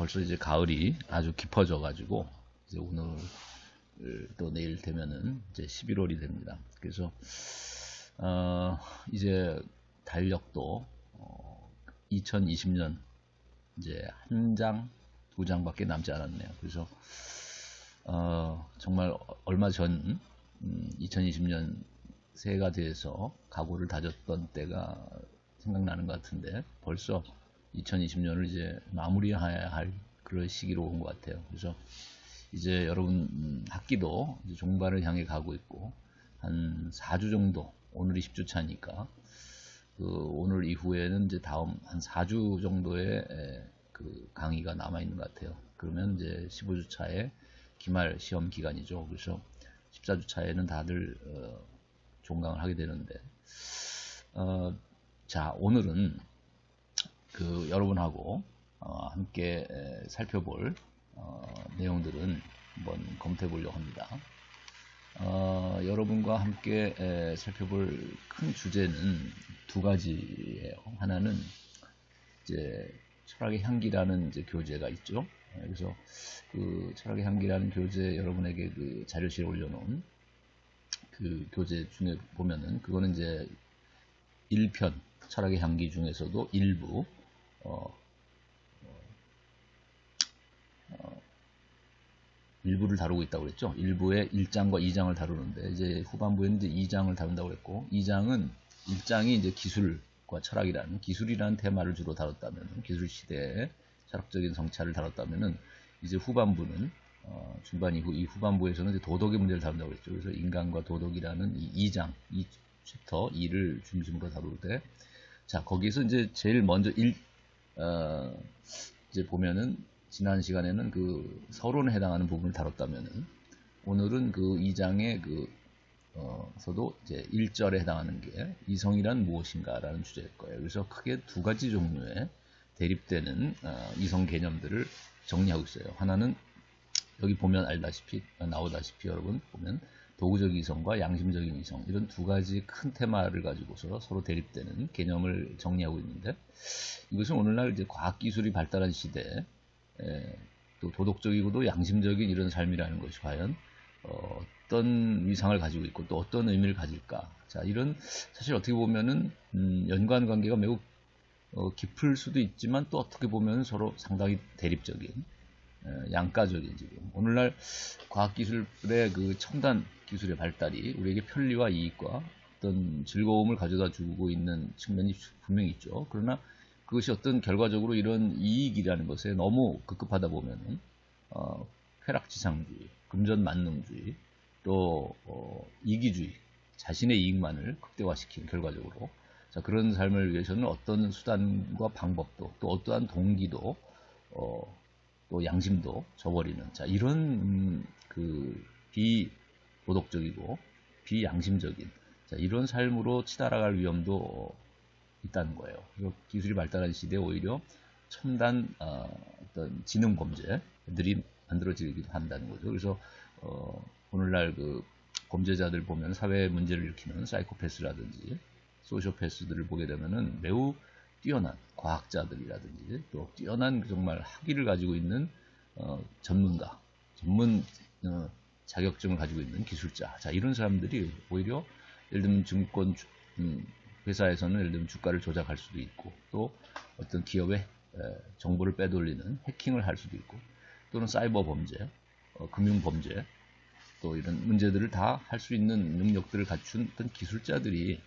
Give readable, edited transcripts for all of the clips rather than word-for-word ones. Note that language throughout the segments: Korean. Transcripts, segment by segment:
벌써 이제 가을이 아주 깊어져 가지고 이제 오늘 또 내일 되면은 이제 11월이 됩니다. 그래서 이제 달력도 2020년 이제 한 장, 두 장밖에 남지 않았네요. 그래서 정말 얼마 전 2020년 새해가 돼서 각오를 다졌던 때가 생각나는 것 같은데 벌써 2020년을 이제 마무리해야 할 그런 시기로 온 것 같아요. 그래서 이제 여러분 학기도 이제 종반을 향해 가고 있고 한 4주 정도, 오늘이 10주 차니까 오늘 이후에는 이제 다음 한 4주 정도의 그 강의가 남아 있는 것 같아요. 그러면 이제 15주 차에 기말 시험 기간이죠. 그래서 14주 차에는 다들 종강을 하게 되는데 자, 오늘은 그 여러분하고 함께 살펴볼 내용들은 한번 검토해 보려고 합니다. 여러분과 함께 살펴볼 큰 주제는 두 가지예요. 하나는 이제 철학의 향기라는 이제 교재가 있죠. 그래서 그 철학의 향기라는 교재 여러분에게 그 자료실에 올려놓은 그 교재 중에 보면은 그거는 이제 1편 철학의 향기 중에서도 일부 일부를 다루고 있다고 그랬죠. 일부의 1장과 2장을 다루는데 이제 후반부에는 이제 2장을 다룬다고 그랬고 2장은 1장이 이제 기술과 철학이라는 기술이라는 테마를 주로 다뤘다면 기술 시대의 철학적인 성찰을 다뤘다면은 이제 후반부는 중반 이후 이 후반부에서는 이제 도덕의 문제를 다룬다고 그랬죠. 그래서 인간과 도덕이라는 이 2장, 이 챕터 2를 중심으로 다룰 때 자, 거기서 이제 제일 먼저 이제 보면은 지난 시간에는 그 서론에 해당하는 부분을 다뤘다면은 오늘은 그 2장의 서도 이제 1절에 해당하는 게 이성이란 무엇인가라는 주제일 거예요. 그래서 크게 두 가지 종류의 대립되는 이성 개념들을 정리하고 있어요. 하나는 여기 보면 알다시피 나오다시피 여러분 보면 도구적 이성과 양심적인 이성 이런 두 가지 큰 테마를 가지고서 서로 대립되는 개념을 정리하고 있는데 이것은 오늘날 이제 과학기술이 발달한 시대에 또 도덕적이고도 양심적인 이런 삶이라는 것이 과연 어떤 위상을 가지고 있고 또 어떤 의미를 가질까. 자, 이런 사실 어떻게 보면은 연관관계가 매우 깊을 수도 있지만 또 어떻게 보면 서로 상당히 대립적인 양가적인 지금 오늘날 과학기술의 그 첨단 기술의 발달이 우리에게 편리와 이익과 어떤 즐거움을 가져다 주고 있는 측면이 분명히 있죠. 그러나 그것이 어떤 결과적으로 이런 이익이라는 것에 너무 급급하다 보면은 쾌락지상주의, 금전만능주의, 또 이기주의, 자신의 이익만을 극대화시킨 결과적으로 자, 그런 삶을 위해서는 어떤 수단과 방법도 또 어떠한 동기도 또 양심도 저버리는 자 이런 그 비도덕적이고 비양심적인 자, 이런 삶으로 치달아갈 위험도 있다는 거예요. 그래서 기술이 발달한 시대에 오히려 첨단 어떤 지능 범죄들이 만들어지기도 한다는 거죠. 그래서 오늘날 그 범죄자들 보면 사회 문제를 일으키는 사이코패스라든지 소시오패스들을 보게 되면은 매우 뛰어난 과학자들이라든지 또 뛰어난 정말 학위를 가지고 있는 전문가, 전문 자격증을 가지고 있는 기술자. 자, 이런 사람들이 오히려 예를 들면 증권 회사에서는 예를 들면 주가를 조작할 수도 있고 또 어떤 기업의 정보를 빼돌리는 해킹을 할 수도 있고 또는 사이버 범죄, 금융 범죄 또 이런 문제들을 다 할 수 있는 능력들을 갖춘 어떤 기술자들이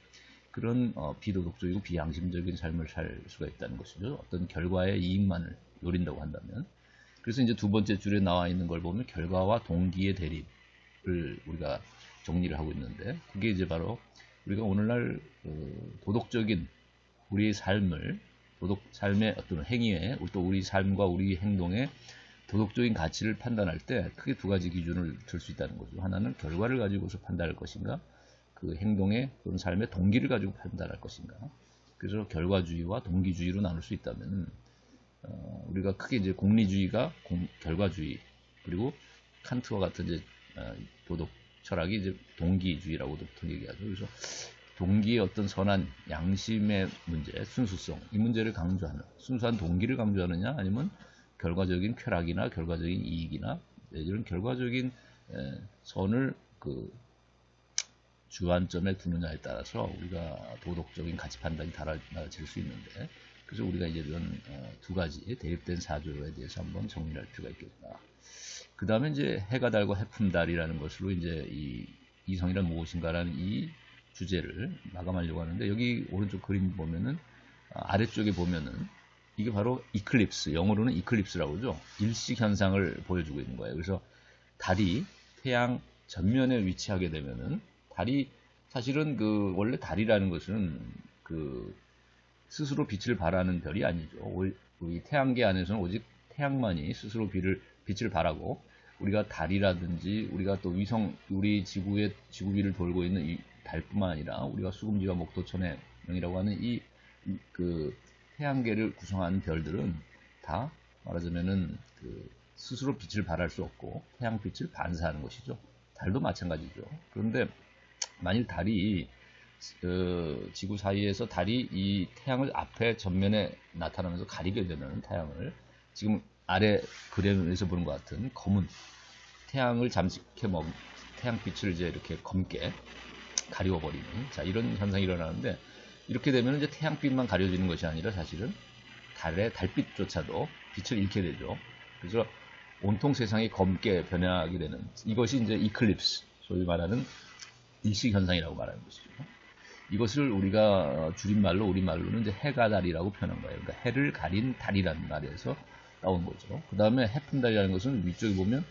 그런 비도덕적이고 비양심적인 삶을 살 수가 있다는 것이죠. 어떤 결과의 이익만을 노린다고 한다면. 그래서 이제 두 번째 줄에 나와 있는 걸 보면 결과와 동기의 대립을 우리가 정리를 하고 있는데 그게 이제 바로 우리가 오늘날 도덕적인 우리의 삶을 삶의 어떤 행위에 또 우리 삶과 우리 행동의 도덕적인 가치를 판단할 때 크게 두 가지 기준을 들 수 있다는 거죠. 하나는 결과를 가지고서 판단할 것인가 그 행동의 또는 삶의 동기를 가지고 판단할 것인가. 그래서 결과주의와 동기주의로 나눌 수 있다면 우리가 크게 이제 공리주의가 결과주의 그리고 칸트와 같은 이제 도덕 철학이 이제 동기주의라고도 보통 얘기하죠. 그래서 동기의 어떤 선한 양심의 문제, 순수성 이 문제를 강조하는 순수한 동기를 강조하느냐 아니면 결과적인 쾌락이나 결과적인 이익이나 이런 결과적인 선을 그 주안점에 두느냐에 따라서 우리가 도덕적인 가치 판단이 달라질 수 있는데, 그래서 우리가 이제 이런 두 가지 대립된 사조에 대해서 한번 정리할 필요가 있겠다. 그 다음에 이제 해가 달고 해품달이라는 것으로 이제 이 이성이란 무엇인가라는 이 주제를 마감하려고 하는데, 여기 오른쪽 그림 보면은 아래쪽에 보면은 이게 바로 이클립스, 영어로는 이클립스라고 그러죠. 일식 현상을 보여주고 있는 거예요. 그래서 달이 태양 전면에 위치하게 되면은, 달이 사실은 그 원래 달이라는 것은 그 스스로 빛을 발하는 별이 아니죠. 우리 태양계 안에서는 오직 태양만이 스스로 빛을 발하고, 우리가 달이라든지 우리가 또 위성, 우리 지구위를 돌고 있는 이 달뿐만 아니라 우리가 수금지와 목토천해령이라고 하는 그 태양계를 구성하는 별들은 다 말하자면은 그 스스로 빛을 발할 수 없고 태양빛을 반사하는 것이죠. 달도 마찬가지죠. 그런데 만일 달이 지구 사이에서 달이 이 태양을 앞에 전면에 나타나면서 가리게 되면, 태양을 지금 아래 그림에서 보는 것 같은 검은 태양을 잠식해 먹은 태양빛을 이제 이렇게 검게 가리워버리는, 자, 이런 현상이 일어나는데, 이렇게 되면 이제 태양빛만 가려지는 것이 아니라 사실은 달빛조차도 빛을 잃게 되죠. 그래서 온통 세상이 검게 변하게 되는, 이것이 이제 이클립스, 소위 말하는 일식 현상이라고 말하는 것이죠. 이것을 우리가 줄임말로, 우리말로는 이제 해가 달이라고 표현한 거예요. 그러니까 해를 가린 달이라는 말에서 나온 거죠. 그 다음에 해품달이라는 것은 위쪽에 보면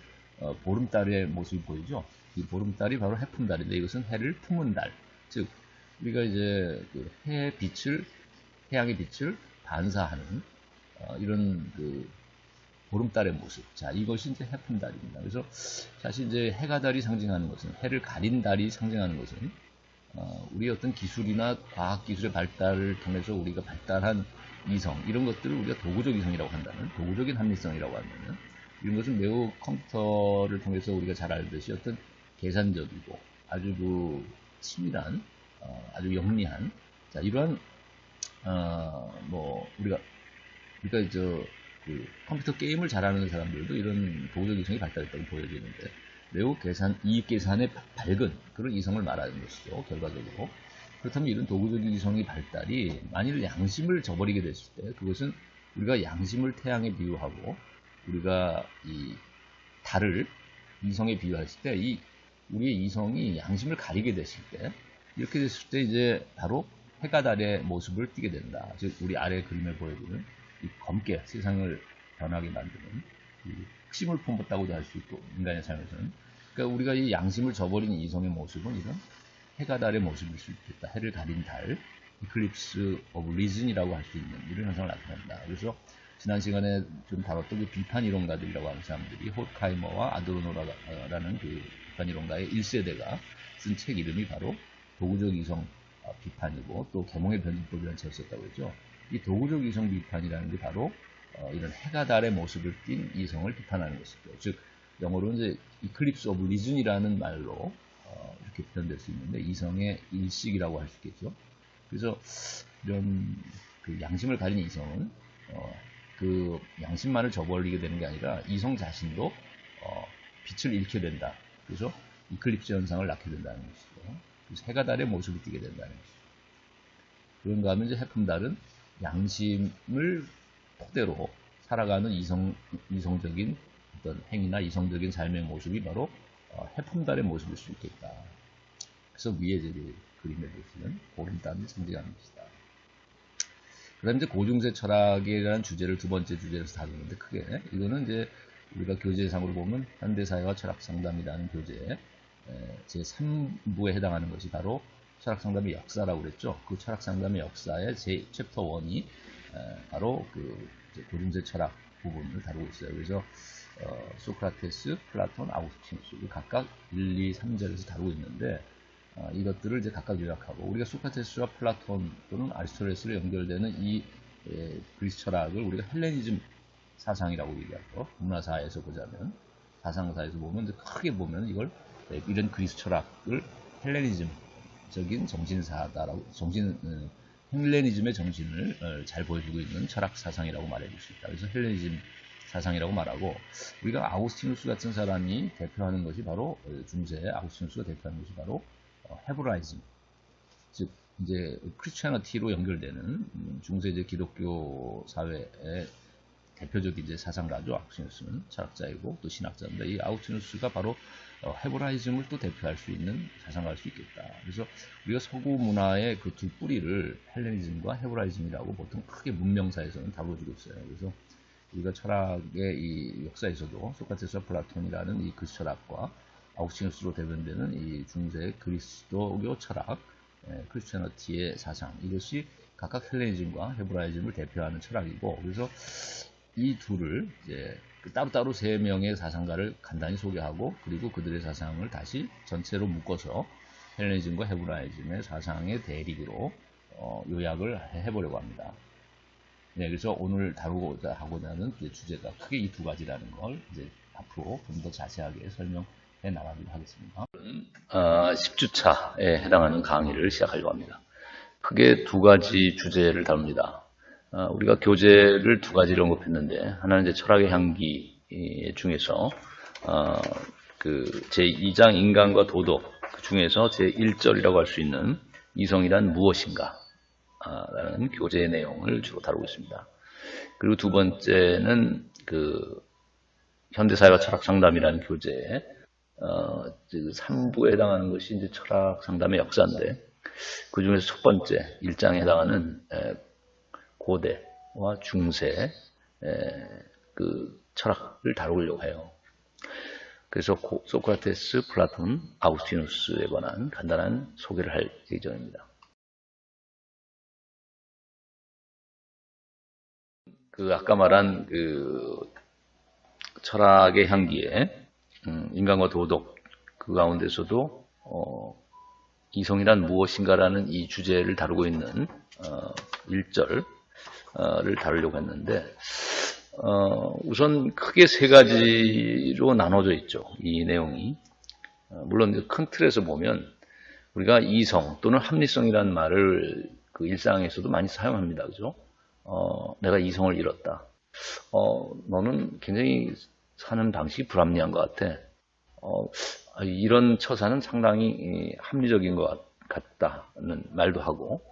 보름달의 모습이 보이죠. 이 보름달이 바로 해품달인데, 이것은 해를 품은 달. 즉, 우리가 이제 그 태양의 빛을 반사하는 이런 그 보름달의 모습. 자, 이것이 이제 해품달입니다. 그래서 사실 이제 해가 달이 상징하는 것은, 해를 가린 달이 상징하는 것은 우리의 어떤 기술이나 과학기술의 발달을 통해서 우리가 발달한 이성, 이런 것들을 우리가 도구적 이성이라고 한다는, 도구적인 합리성이라고 하면은, 이런 것은 매우 컴퓨터를 통해서 우리가 잘 알듯이 어떤 계산적이고 아주 그 치밀한, 아주 영리한, 자, 이러한 뭐 우리가 그 컴퓨터 게임을 잘하는 사람들도 이런 도구적 이성이 발달했다고 보여지는데, 매우 이익 계산에 밝은 그런 이성을 말하는 것이죠, 결과적으로. 그렇다면 이런 도구적 이성의 발달이 만일 양심을 저버리게 됐을 때, 그것은 우리가 양심을 태양에 비유하고 우리가 이 달을 이성에 비유했을 때, 우리의 이성이 양심을 가리게 됐을 때, 이렇게 됐을 때 이제 바로 해가 달의 모습을 띠게 된다. 즉, 우리 아래 그림에 보여주는 이 검게 세상을 변하게 만드는 핵심을 품었다고도 할 수 있고, 인간의 삶에서는. 그러니까 우리가 이 양심을 저버린 이성의 모습은 이런 해가 달의 모습일 수 있겠다. 해를 가린 달, 이클립스 오브 리즌이라고 할 수 있는 이런 현상을 나타낸다. 그래서 지난 시간에 좀 다뤘던 그 비판 이론가들이라고 하는 사람들이, 호트카이머와 아도르노라는 그 비판 이론가의 1세대가 쓴 책 이름이 바로 도구적 이성 비판이고, 또 계몽의 변증법이라는 책을 썼다고 했죠. 이 도구적 이성 비판이라는 게 바로 이런 해가 달의 모습을 띤 이성을 비판하는 것이죠. 즉, 영어로는 이제 이클립스 오브 리즌이라는 말로 이렇게 표현될 수 있는데, 이성의 일식이라고 할 수 있겠죠. 그래서 이런 그 양심을 가진 이성은 그 양심만을 저버리게 되는 게 아니라 이성 자신도 빛을 잃게 된다. 그래서 이클립스 현상을 낳게 된다는 것이죠. 그래서 해가 달의 모습을 띠게 된다는 것이죠. 그런가 하면 이제 해품달은 양심을 토대로 살아가는 이성적인 어떤 행위나 이성적인 삶의 모습이 바로 해품달의 모습일 수 있겠다. 그래서 위에 이제 그림에 보시면 보름달을 상징하는 것이다. 그 다음에 이제 고중세 철학이라는 주제를 두 번째 주제에서 다루는데, 크게 이거는 이제 우리가 교재상으로 보면 현대사회와 철학상담이라는 교재 제 3부에 해당하는 것이 바로 철학상담의 역사라고 그랬죠. 그 철학상담의 역사의 제 챕터 1이 바로 그 고중세 철학 부분을 다루고 있어요. 그래서 소크라테스, 플라톤, 아우구스티누스 각각 1, 2, 3절에서 다루고 있는데, 이것들을 이제 각각 요약하고, 우리가 소크라테스와 플라톤 또는 아리스토텔레스로 연결되는 이 그리스 철학을 우리가 헬레니즘 사상이라고 얘기하고, 문화사에서 보자면, 사상사에서 보면 이제 크게 보면 이런 그리스 철학을 헬레니즘적인 정신사다라고, 헬레니즘의 정신을 잘 보여주고 있는 철학 사상이라고 말해줄 수 있다. 그래서 헬레니즘 사상이라고 말하고, 우리가 아우구스티누스 같은 사람이 대표하는 것이 바로 중세 아우구스티누스가 대표하는 것이 바로 헤브라이즘, 즉 이제 크리스천티로 연결되는 중세 이제 기독교 사회의 대표적인 이제 사상가죠. 아우구스티누스는 철학자이고 또 신학자인데, 이 아우구스티누스가 바로 헤브라이즘을 또 대표할 수 있는 사상가일 수 있겠다. 그래서 우리가 서구 문화의 그 두 뿌리를 헬레니즘과 헤브라이즘이라고 보통 크게 문명사에서는 다뤄지고 있어요. 그래서 우리가 철학의 이 역사에서도 소크라테스와 플라톤이라는 이 그리스 철학과 아우구스티누스로 대변되는 이 중세 그리스도교 철학, 크리스천티의 사상, 이것이 각각 헬레니즘과 헤브라이즘을 대표하는 철학이고, 그래서 이 둘을 이제 따로따로 세 명의 사상가를 간단히 소개하고, 그리고 그들의 사상을 다시 전체로 묶어서 헬레니즘과 헤브라이즘의 사상의 대립으로 요약을 해보려고 합니다. 네, 그래서 오늘 다루고자 하고자 하는 주제가 크게 이 두 가지라는 걸 이제 앞으로 좀 더 자세하게 설명해 나가도록 하겠습니다. 10주차에 해당하는 강의를 시작하려고 합니다. 크게 두 가지 주제를 다룹니다. 우리가 교재를 두 가지로 언급했는데, 하나는 이제 철학의 향기 중에서 그 제2장 인간과 도덕, 그 중에서 제1절이라고 할 수 있는 이성이란 무엇인가 라는 교재의 내용을 주로 다루고 있습니다. 그리고 두 번째는 그 현대사회와 철학 상담이라는 교재에 3부에 해당하는 것이 이제 철학 상담의 역사인데, 그 중에서 첫 번째 1장에 해당하는 고대와 중세 그 철학을 다루려고 해요. 그래서 소크라테스, 플라톤, 아우구스티누스에 관한 간단한 소개를 할 예정입니다. 그 아까 말한 그 철학의 향기에 인간과 도덕, 그 가운데서도 이성이란 무엇인가라는 이 주제를 다루고 있는 1절을 다루려고 했는데, 우선 크게 세 가지로 나눠져 있죠. 이 내용이. 물론 큰 틀에서 보면 우리가 이성 또는 합리성이라는 말을 그 일상에서도 많이 사용합니다. 그죠? 내가 이성을 잃었다. 너는 굉장히 사는 방식이 불합리한 것 같아. 이런 처사는 상당히 합리적인 것 같다는 말도 하고,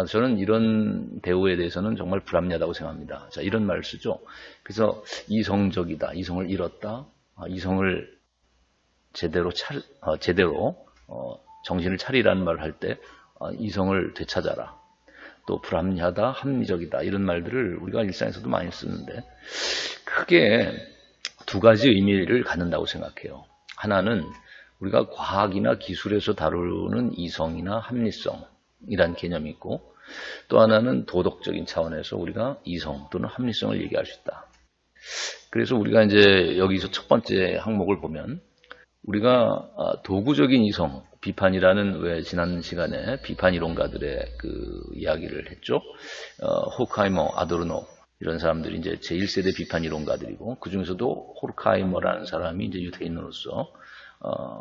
저는 이런 대우에 대해서는 정말 불합리하다고 생각합니다. 자, 이런 말을 쓰죠. 그래서 이성적이다, 이성을 잃었다, 이성을 제대로 정신을 차리라는 말을 할 때 이성을 되찾아라, 또 불합리하다, 합리적이다, 이런 말들을 우리가 일상에서도 많이 쓰는데, 크게 두 가지 의미를 갖는다고 생각해요. 하나는 우리가 과학이나 기술에서 다루는 이성이나 합리성이란 개념이 있고, 또 하나는 도덕적인 차원에서 우리가 이성 또는 합리성을 얘기할 수 있다. 그래서 우리가 이제 여기서 첫 번째 항목을 보면, 우리가 도구적인 이성 비판이라는, 왜 지난 시간에 비판 이론가들의 그 이야기를 했죠. 호크하이머, 아도르노 이런 사람들이 이제 제1세대 비판 이론가들이고, 그 중에서도 호크하이머라는 사람이 이제 유태인으로서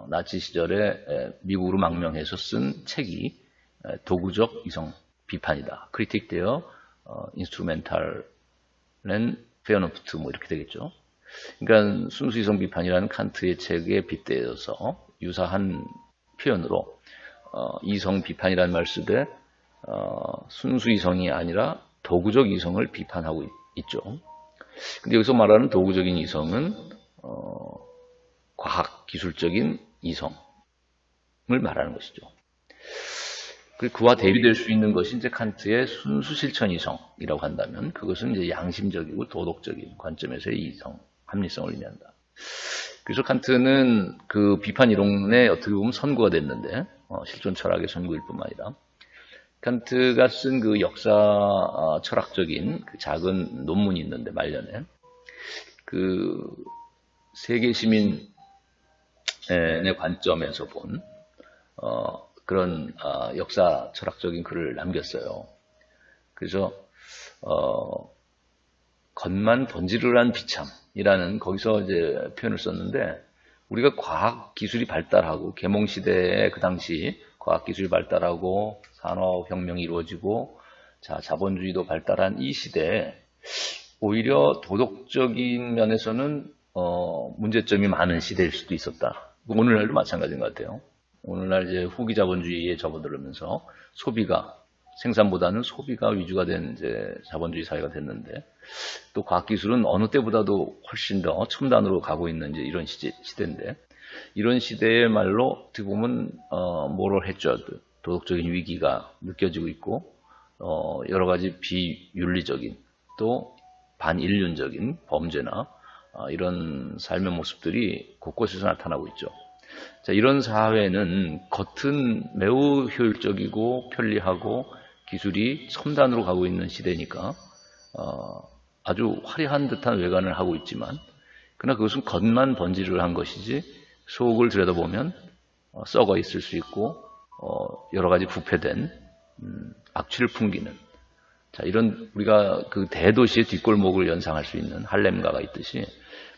나치 시절에 미국으로 망명해서 쓴 책이 도구적 이성 비판이다. 크리틱 데어 인스트루멘탈 앤 페어노프트 뭐 이렇게 되겠죠. 그러니까 순수 이성 비판이라는 칸트의 책에 빗대어서 유사한 표현으로 이성 비판이라는 말 쓰되 순수 이성이 아니라 도구적 이성을 비판하고 있죠. 근데 여기서 말하는 도구적인 이성은 과학 기술적인 이성을 말하는 것이죠. 그와 대비될 수 있는 것이 이제 칸트의 순수 실천 이성이라고 한다면, 그것은 이제 양심적이고 도덕적인 관점에서의 이성, 합리성을 의미한다. 그래서 칸트는 그 비판 이론에 어떻게 보면 선구가 됐는데, 실존 철학의 선구일 뿐만 아니라 칸트가 쓴 그 역사 철학적인 그 작은 논문이 있는데, 말년에 그 세계 시민의 관점에서 본 그런 역사 철학적인 글을 남겼어요. 그래서 겉만 번지르르한 비참이라는 거기서 이제 표현을 썼는데, 우리가 과학 기술이 발달하고 계몽 시대에 그 당시 과학 기술이 발달하고 산업 혁명이 이루어지고 자본주의도 발달한 이 시대에 오히려 도덕적인 면에서는 문제점이 많은 시대일 수도 있었다. 오늘날도 마찬가지인 것 같아요. 오늘날 이제 후기 자본주의에 접어들면서 소비가 생산보다는 소비가 위주가 된 이제 자본주의 사회가 됐는데, 또 과학기술은 어느 때보다도 훨씬 더 첨단으로 가고 있는 이제 이런 시대인데, 이런 시대의 말로 어떻게 보면 모럴 해저드, 도덕적인 위기가 느껴지고 있고, 여러 가지 비윤리적인 또 반인륜적인 범죄나 이런 삶의 모습들이 곳곳에서 나타나고 있죠. 자, 이런 사회는 겉은 매우 효율적이고 편리하고 기술이 첨단으로 가고 있는 시대니까 아주 화려한 듯한 외관을 하고 있지만, 그러나 그것은 겉만 번지를 한 것이지 속을 들여다보면 썩어 있을 수 있고 여러 가지 부패된 악취를 풍기는, 자, 이런 우리가 그 대도시의 뒷골목을 연상할 수 있는 할렘가가 있듯이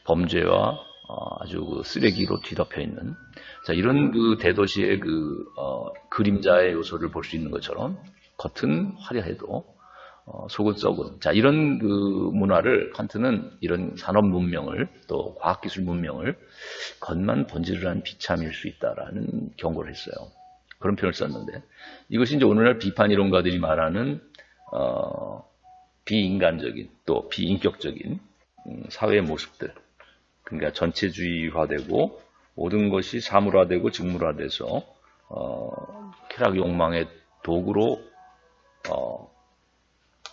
범죄와 아주 그 쓰레기로 뒤덮여 있는, 자, 이런 그 대도시의 그 그림자의 요소를 볼 수 있는 것처럼 겉은 화려해도 속은 썩은, 자, 이런 그 문화를 칸트는 이런 산업 문명을 또 과학기술 문명을 겉만 번지르르한 비참일 수 있다라는 경고를 했어요. 그런 표현을 썼는데, 이것이 이제 오늘날 비판 이론가들이 말하는 비인간적인 또 비인격적인 사회의 모습들, 그러니까 전체주의화되고 모든 것이 사물화되고 직물화돼서 쾌락 욕망의 도구로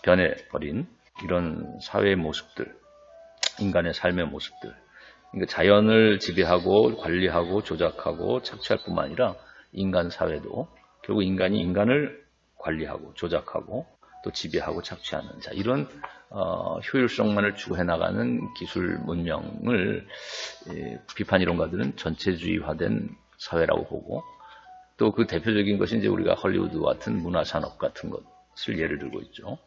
변해버린 이런 사회의 모습들, 인간의 삶의 모습들, 그러니까 자연을 지배하고 관리하고 조작하고 착취할 뿐만 아니라 인간 사회도 결국 인간이 인간을 관리하고 조작하고 또 지배하고 착취하는, 자, 이런 효율성만을 추구해 나가는 기술 문명을 비판 이론가들은 전체주의화된 사회라고 보고, 또 그 대표적인 것이 이제 우리가 헐리우드 같은 문화 산업 같은 것을 예를 들고 있죠.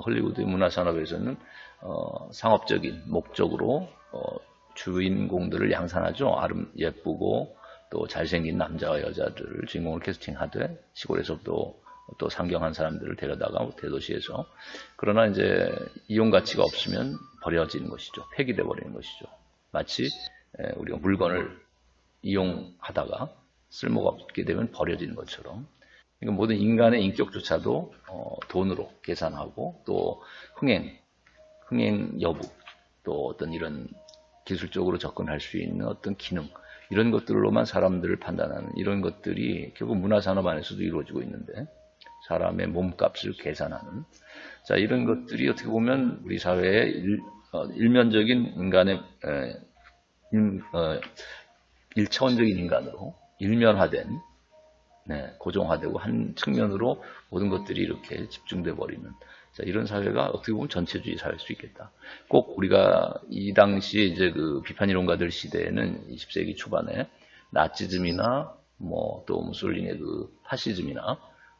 헐리우드의 문화 산업에서는 상업적인 목적으로 주인공들을 양산하죠. 예쁘고 또 잘생긴 남자와 여자들을 주인공을 캐스팅하되 시골에서도 또 상경한 사람들을 데려다가 대도시에서, 그러나 이제 이용 가치가 없으면 버려지는 것이죠. 폐기돼 버리는 것이죠. 마치 우리가 물건을 이용하다가 쓸모가 없게 되면 버려지는 것처럼, 그러니까 모든 인간의 인격조차도 돈으로 계산하고 또 흥행 여부, 또 어떤 이런 기술적으로 접근할 수 있는 어떤 기능, 이런 것들로만 사람들을 판단하는 이런 것들이 결국 문화산업 안에서도 이루어지고 있는데, 사람의 몸값을 계산하는, 자, 이런 것들이 어떻게 보면 우리 사회의 일면적인 인간의 일차원적인 인간으로 일면화된, 고정화되고 한 측면으로 모든 것들이 이렇게 집중돼 버리는, 자, 이런 사회가 어떻게 보면 전체주의 사회일 수 있겠다. 꼭 우리가 이 당시에 이제 그 비판 이론가들 시대에는 20세기 초반에 나치즘이나 뭐 또 무솔리니의 그 파시즘이나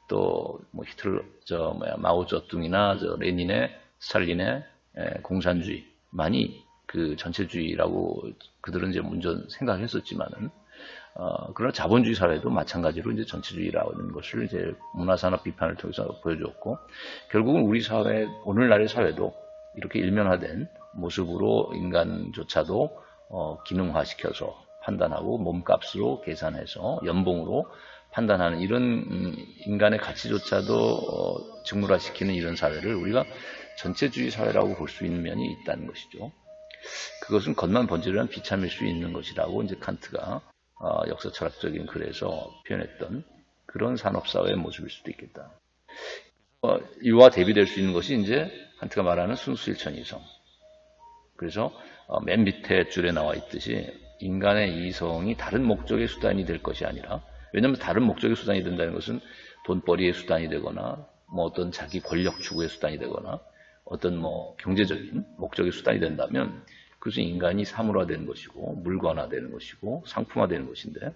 또 뭐 히틀러 마오쩌둥이나 레닌의 스탈린의 공산주의만이 그 전체주의라고 그들은 이제 먼저 생각했었지만은, 그러나 자본주의 사회도 마찬가지로 이제 전체주의라는 것을 이제 문화산업 비판을 통해서 보여줬고, 결국은 우리 사회, 오늘날의 사회도 이렇게 일면화된 모습으로 인간조차도 기능화시켜서 판단하고 몸값으로 계산해서 연봉으로 판단하는 이런 인간의 가치조차도 직물화시키는 이런 사회를 우리가 전체주의 사회라고 볼 수 있는 면이 있다는 것이죠. 그것은 겉만 번지르르한 비참일 수 있는 것이라고 이제 칸트가 역사 철학적인 글에서 표현했던 그런 산업사회의 모습일 수도 있겠다. 이와 대비될 수 있는 것이 이제 칸트가 말하는 순수일천이성. 그래서 맨 밑에 줄에 나와 있듯이 인간의 이성이 다른 목적의 수단이 될 것이 아니라, 왜냐하면 다른 목적의 수단이 된다는 것은 돈벌이의 수단이 되거나 뭐 어떤 자기 권력 추구의 수단이 되거나 어떤 뭐 경제적인 목적의 수단이 된다면 그것은 인간이 사물화되는 것이고 물건화되는 것이고 상품화되는 것인데,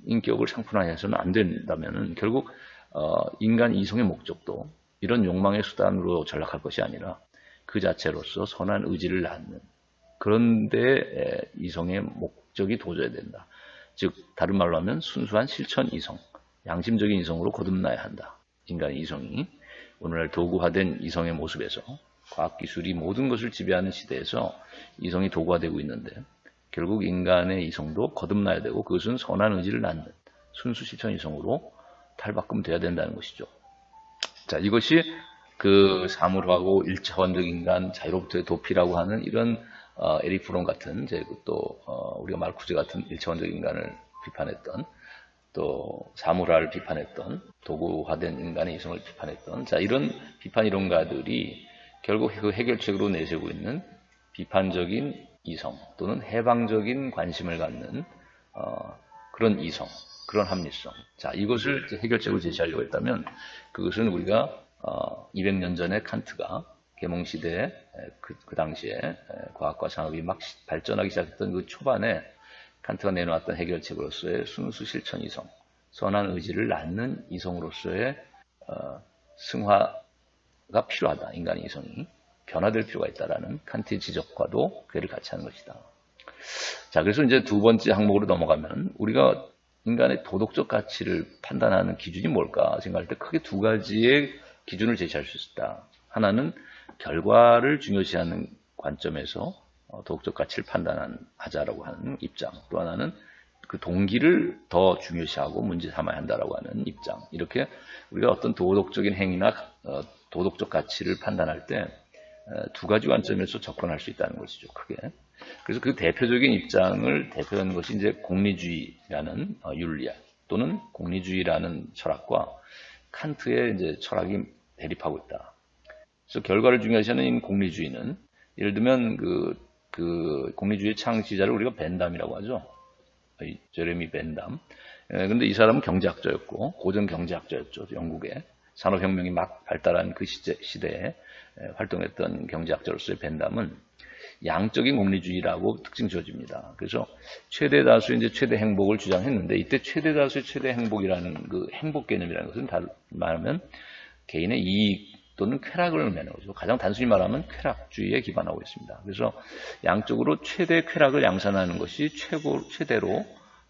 인격을 상품화해서는 안 된다면은 결국 인간 이성의 목적도 이런 욕망의 수단으로 전락할 것이 아니라 그 자체로서 선한 의지를 낳는, 그런데 이성의 목적이 도져야 된다. 즉 다른 말로 하면 순수한 실천 이성, 양심적인 이성으로 거듭나야 한다. 인간의 이성이 오늘날 도구화된 이성의 모습에서, 과학기술이 모든 것을 지배하는 시대에서 이성이 도구화되고 있는데 결국 인간의 이성도 거듭나야 되고 그것은 선한 의지를 낳는 순수 실천 이성으로 탈바꿈돼야 된다는 것이죠. 자, 이것이 그 사물하고 일차원적 인간, 자유로부터의 도피라고 하는 이런 에릭 프롬 같은 또 우리가 마르쿠제 같은 일차원적 인간을 비판했던 또 사물화를 비판했던 도구화된 인간의 이성을 비판했던 자 이런 비판 이론가들이 결국 그 해결책으로 내세우고 있는 비판적인 이성 또는 해방적인 관심을 갖는 그런 이성, 그런 합리성. 자 이것을 해결책으로 제시하려고 했다면 그것은 우리가 200년 전에 칸트가 계몽시대에 그 당시에 과학과 산업이 막 발전하기 시작했던 그 초반에 칸트가 내놓았던 해결책으로서의 순수 실천 이성, 선한 의지를 낳는 이성으로서의 승화가 필요하다. 인간의 이성이 변화될 필요가 있다라는 칸트의 지적과도 괴를 같이 하는 것이다. 자, 그래서 이제 두 번째 항목으로 넘어가면 우리가 인간의 도덕적 가치를 판단하는 기준이 뭘까 생각할 때 크게 두 가지의 기준을 제시할 수 있다. 하나는 결과를 중요시하는 관점에서 도덕적 가치를 판단하자라고 하는 입장. 또 하나는 그 동기를 더 중요시하고 문제 삼아야 한다라고 하는 입장. 이렇게 우리가 어떤 도덕적인 행위나 도덕적 가치를 판단할 때 두 가지 관점에서 접근할 수 있다는 것이죠. 크게. 그래서 그 대표적인 입장을 대표하는 것이 이제 공리주의라는 윤리학 또는 공리주의라는 철학과 칸트의 이제 철학이 대립하고 있다. 그래서 결과를 중요시하는 공리주의는 예를 들면 그 공리주의 창시자를 우리가 벤담이라고 하죠. 제레미 벤담. 근데 이 사람은 경제학자였고 고전 경제학자였죠. 영국에 산업혁명이 막 발달한 그 시대에 활동했던 경제학자로서의 벤담은 양적인 공리주의라고 특징 지어집니다. 그래서 최대 다수의 이제 최대 행복을 주장했는데 이때 최대 다수의 최대 행복이라는 그 행복 개념이라는 것은 말하면 개인의 이익 또는 쾌락을 의미하는 거죠. 가장 단순히 말하면 쾌락주의에 기반하고 있습니다. 그래서 양적으로 최대 쾌락을 양산하는 것이 최대로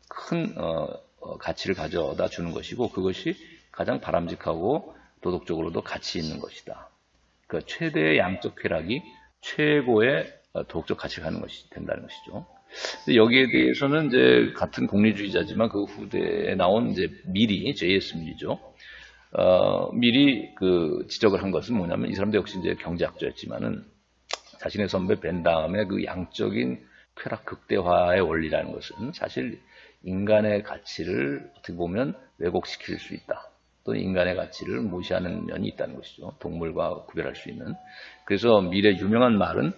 큰 가치를 가져다 주는 것이고 그것이 가장 바람직하고 도덕적으로도 가치 있는 것이다. 그 최대의 양적 쾌락이 최고의 도덕적 가치가 가는 것이 된다는 것이죠. 여기에 대해서는 이제 같은 공리주의자지만 그 후대에 나온 이제 밀이 J.S. 밀이죠. 밀이 그 지적을 한 것은 뭐냐면 이 사람도 역시 이제 경제학자였지만은 자신의 선배 벤담의 그 양적인 쾌락 극대화의 원리라는 것은 사실 인간의 가치를 어떻게 보면 왜곡시킬 수 있다. 또 인간의 가치를 무시하는 면이 있다는 것이죠. 동물과 구별할 수 있는. 그래서 밀의 유명한 말은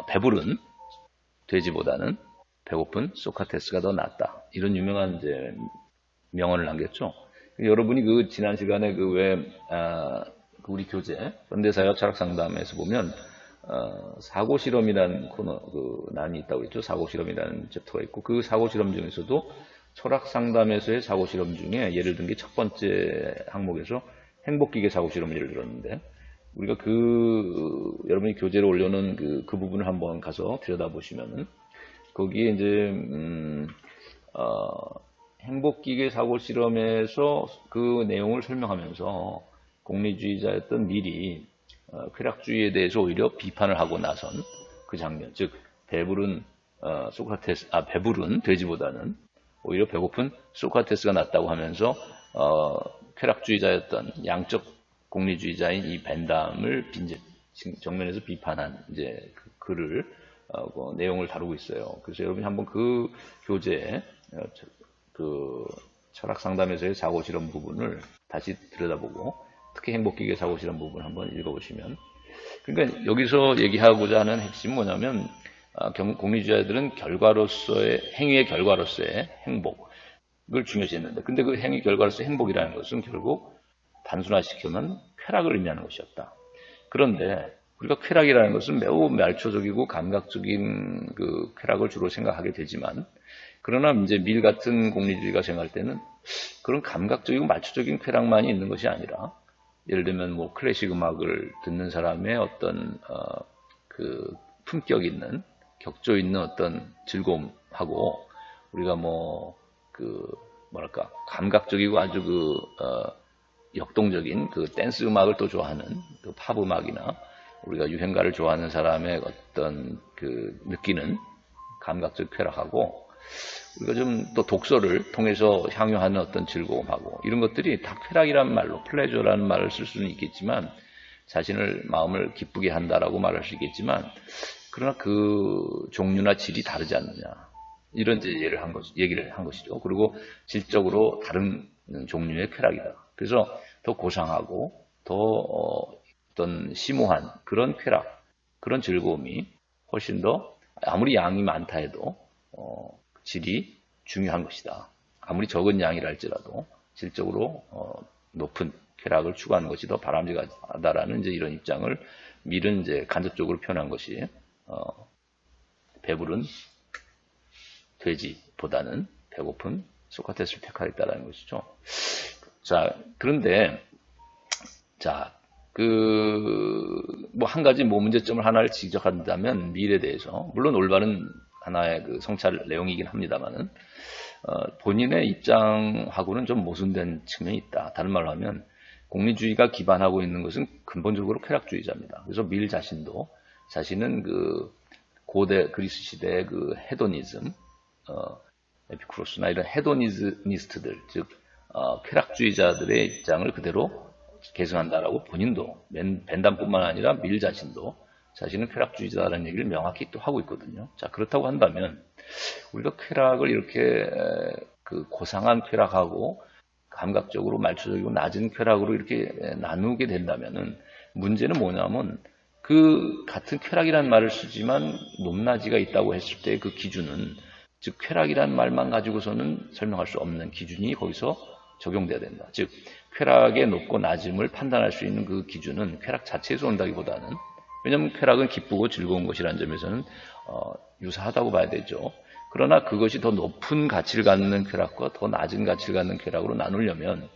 배부른 돼지보다는 배고픈 소크라테스가 더 낫다. 이런 유명한 이제 명언을 남겼죠. 여러분이 그 지난 시간에 우리 교재 현대사회 철학 상담에서 보면 사고 실험이라는 코너 난이 있다고 했죠. 사고 실험이라는 챕터가 있고 그 사고 실험 중에서도 철학 상담에서의 사고 실험 중에 예를 든 게 첫 번째 항목에서 행복기계 사고 실험을 예를 들었는데 우리가 여러분이 교재로 올려놓은 그 부분을 한번 가서 들여다보시면은 거기에 이제 행복기계 사고 실험에서 그 내용을 설명하면서 공리주의자였던 밀이 쾌락주의에 대해서 오히려 비판을 하고 나선 그 장면, 즉 배부른 배부른 돼지보다는 오히려 배고픈 소크라테스가 낫다고 하면서 쾌락주의자였던 양적 공리주의자인 이 벤담을 정면에서 비판한 이제 그 글을 내용을 다루고 있어요. 그래서 여러분이 한번 그 교재에 그 철학 상담에서의 사고 실험 부분을 다시 들여다보고 특히 행복기계 사고 실험 부분 한번 읽어보시면 그러니까 여기서 얘기하고자 하는 핵심은 뭐냐면 공리주의자들은 행위의 결과로서의 행복을 중요시했는데 근데 그 행위 결과로서의 행복이라는 것은 결국 단순화시키면 쾌락을 의미하는 것이었다. 그런데 우리가 쾌락이라는 것은 매우 말초적이고 감각적인 그 쾌락을 주로 생각하게 되지만 그러나 이제 밀 같은 공리주의가 생각할 때는 그런 감각적이고 말초적인 쾌락만이 있는 것이 아니라 예를 들면 뭐 클래식 음악을 듣는 사람의 어떤 그 품격 있는 격조 있는 어떤 즐거움하고 우리가 감각적이고 아주 역동적인 그 댄스 음악을 또 좋아하는 그 팝 음악이나 우리가 유행가를 좋아하는 사람의 어떤 그 느끼는 감각적 쾌락하고 우리가 좀 또 독서를 통해서 향유하는 어떤 즐거움하고 이런 것들이 다 쾌락이라는 말로 플레저라는 말을 쓸 수는 있겠지만 자신을 마음을 기쁘게 한다라고 말할 수 있겠지만 그러나 그 종류나 질이 다르지 않느냐 이런 이제 얘기를 한 것이죠. 그리고 질적으로 다른 종류의 쾌락이다. 그래서 더 고상하고 더 어떤 심오한 그런 쾌락, 그런 즐거움이 훨씬 더 아무리 양이 많다 해도 질이 중요한 것이다. 아무리 적은 양이라 할지라도 질적으로 높은 쾌락을 추구하는 것이 더 바람직하다라는 이제 이런 입장을 밀은 이제 간접적으로 표현한 것이 배부른 돼지보다는 배고픈 소크라테스를 택하겠다라는 것이죠. 자, 그런데 자, 뭐 한 가지 뭐 문제점을 하나를 지적한다면 밀에 대해서 물론 올바른 하나의 그 성찰 내용이긴 합니다만은 본인의 입장하고는 좀 모순된 측면이 있다. 다른 말로 하면 공리주의가 기반하고 있는 것은 근본적으로 쾌락주의자입니다. 그래서 밀 자신도 자신은 그 고대 그리스 시대의 그 헤도니즘, 에피쿠로스나 이런 헤도니스트들, 즉 쾌락주의자들의 입장을 그대로 계승한다라고 본인도 벤담뿐만 아니라 밀 자신도 자신은 쾌락주의자라는 얘기를 명확히 또 하고 있거든요. 자, 그렇다고 한다면 우리가 쾌락을 이렇게 그 고상한 쾌락하고 감각적으로 말초적이고 낮은 쾌락으로 이렇게 나누게 된다면은 문제는 뭐냐면 그 같은 쾌락이라는 말을 쓰지만 높낮이가 있다고 했을 때 그 기준은 즉 쾌락이라는 말만 가지고서는 설명할 수 없는 기준이 거기서 적용돼야 된다. 즉 쾌락의 높고 낮음을 판단할 수 있는 그 기준은 쾌락 자체에서 온다기보다는 왜냐하면 쾌락은 기쁘고 즐거운 것이라는 점에서는 유사하다고 봐야 되죠. 그러나 그것이 더 높은 가치를 갖는 쾌락과 더 낮은 가치를 갖는 쾌락으로 나누려면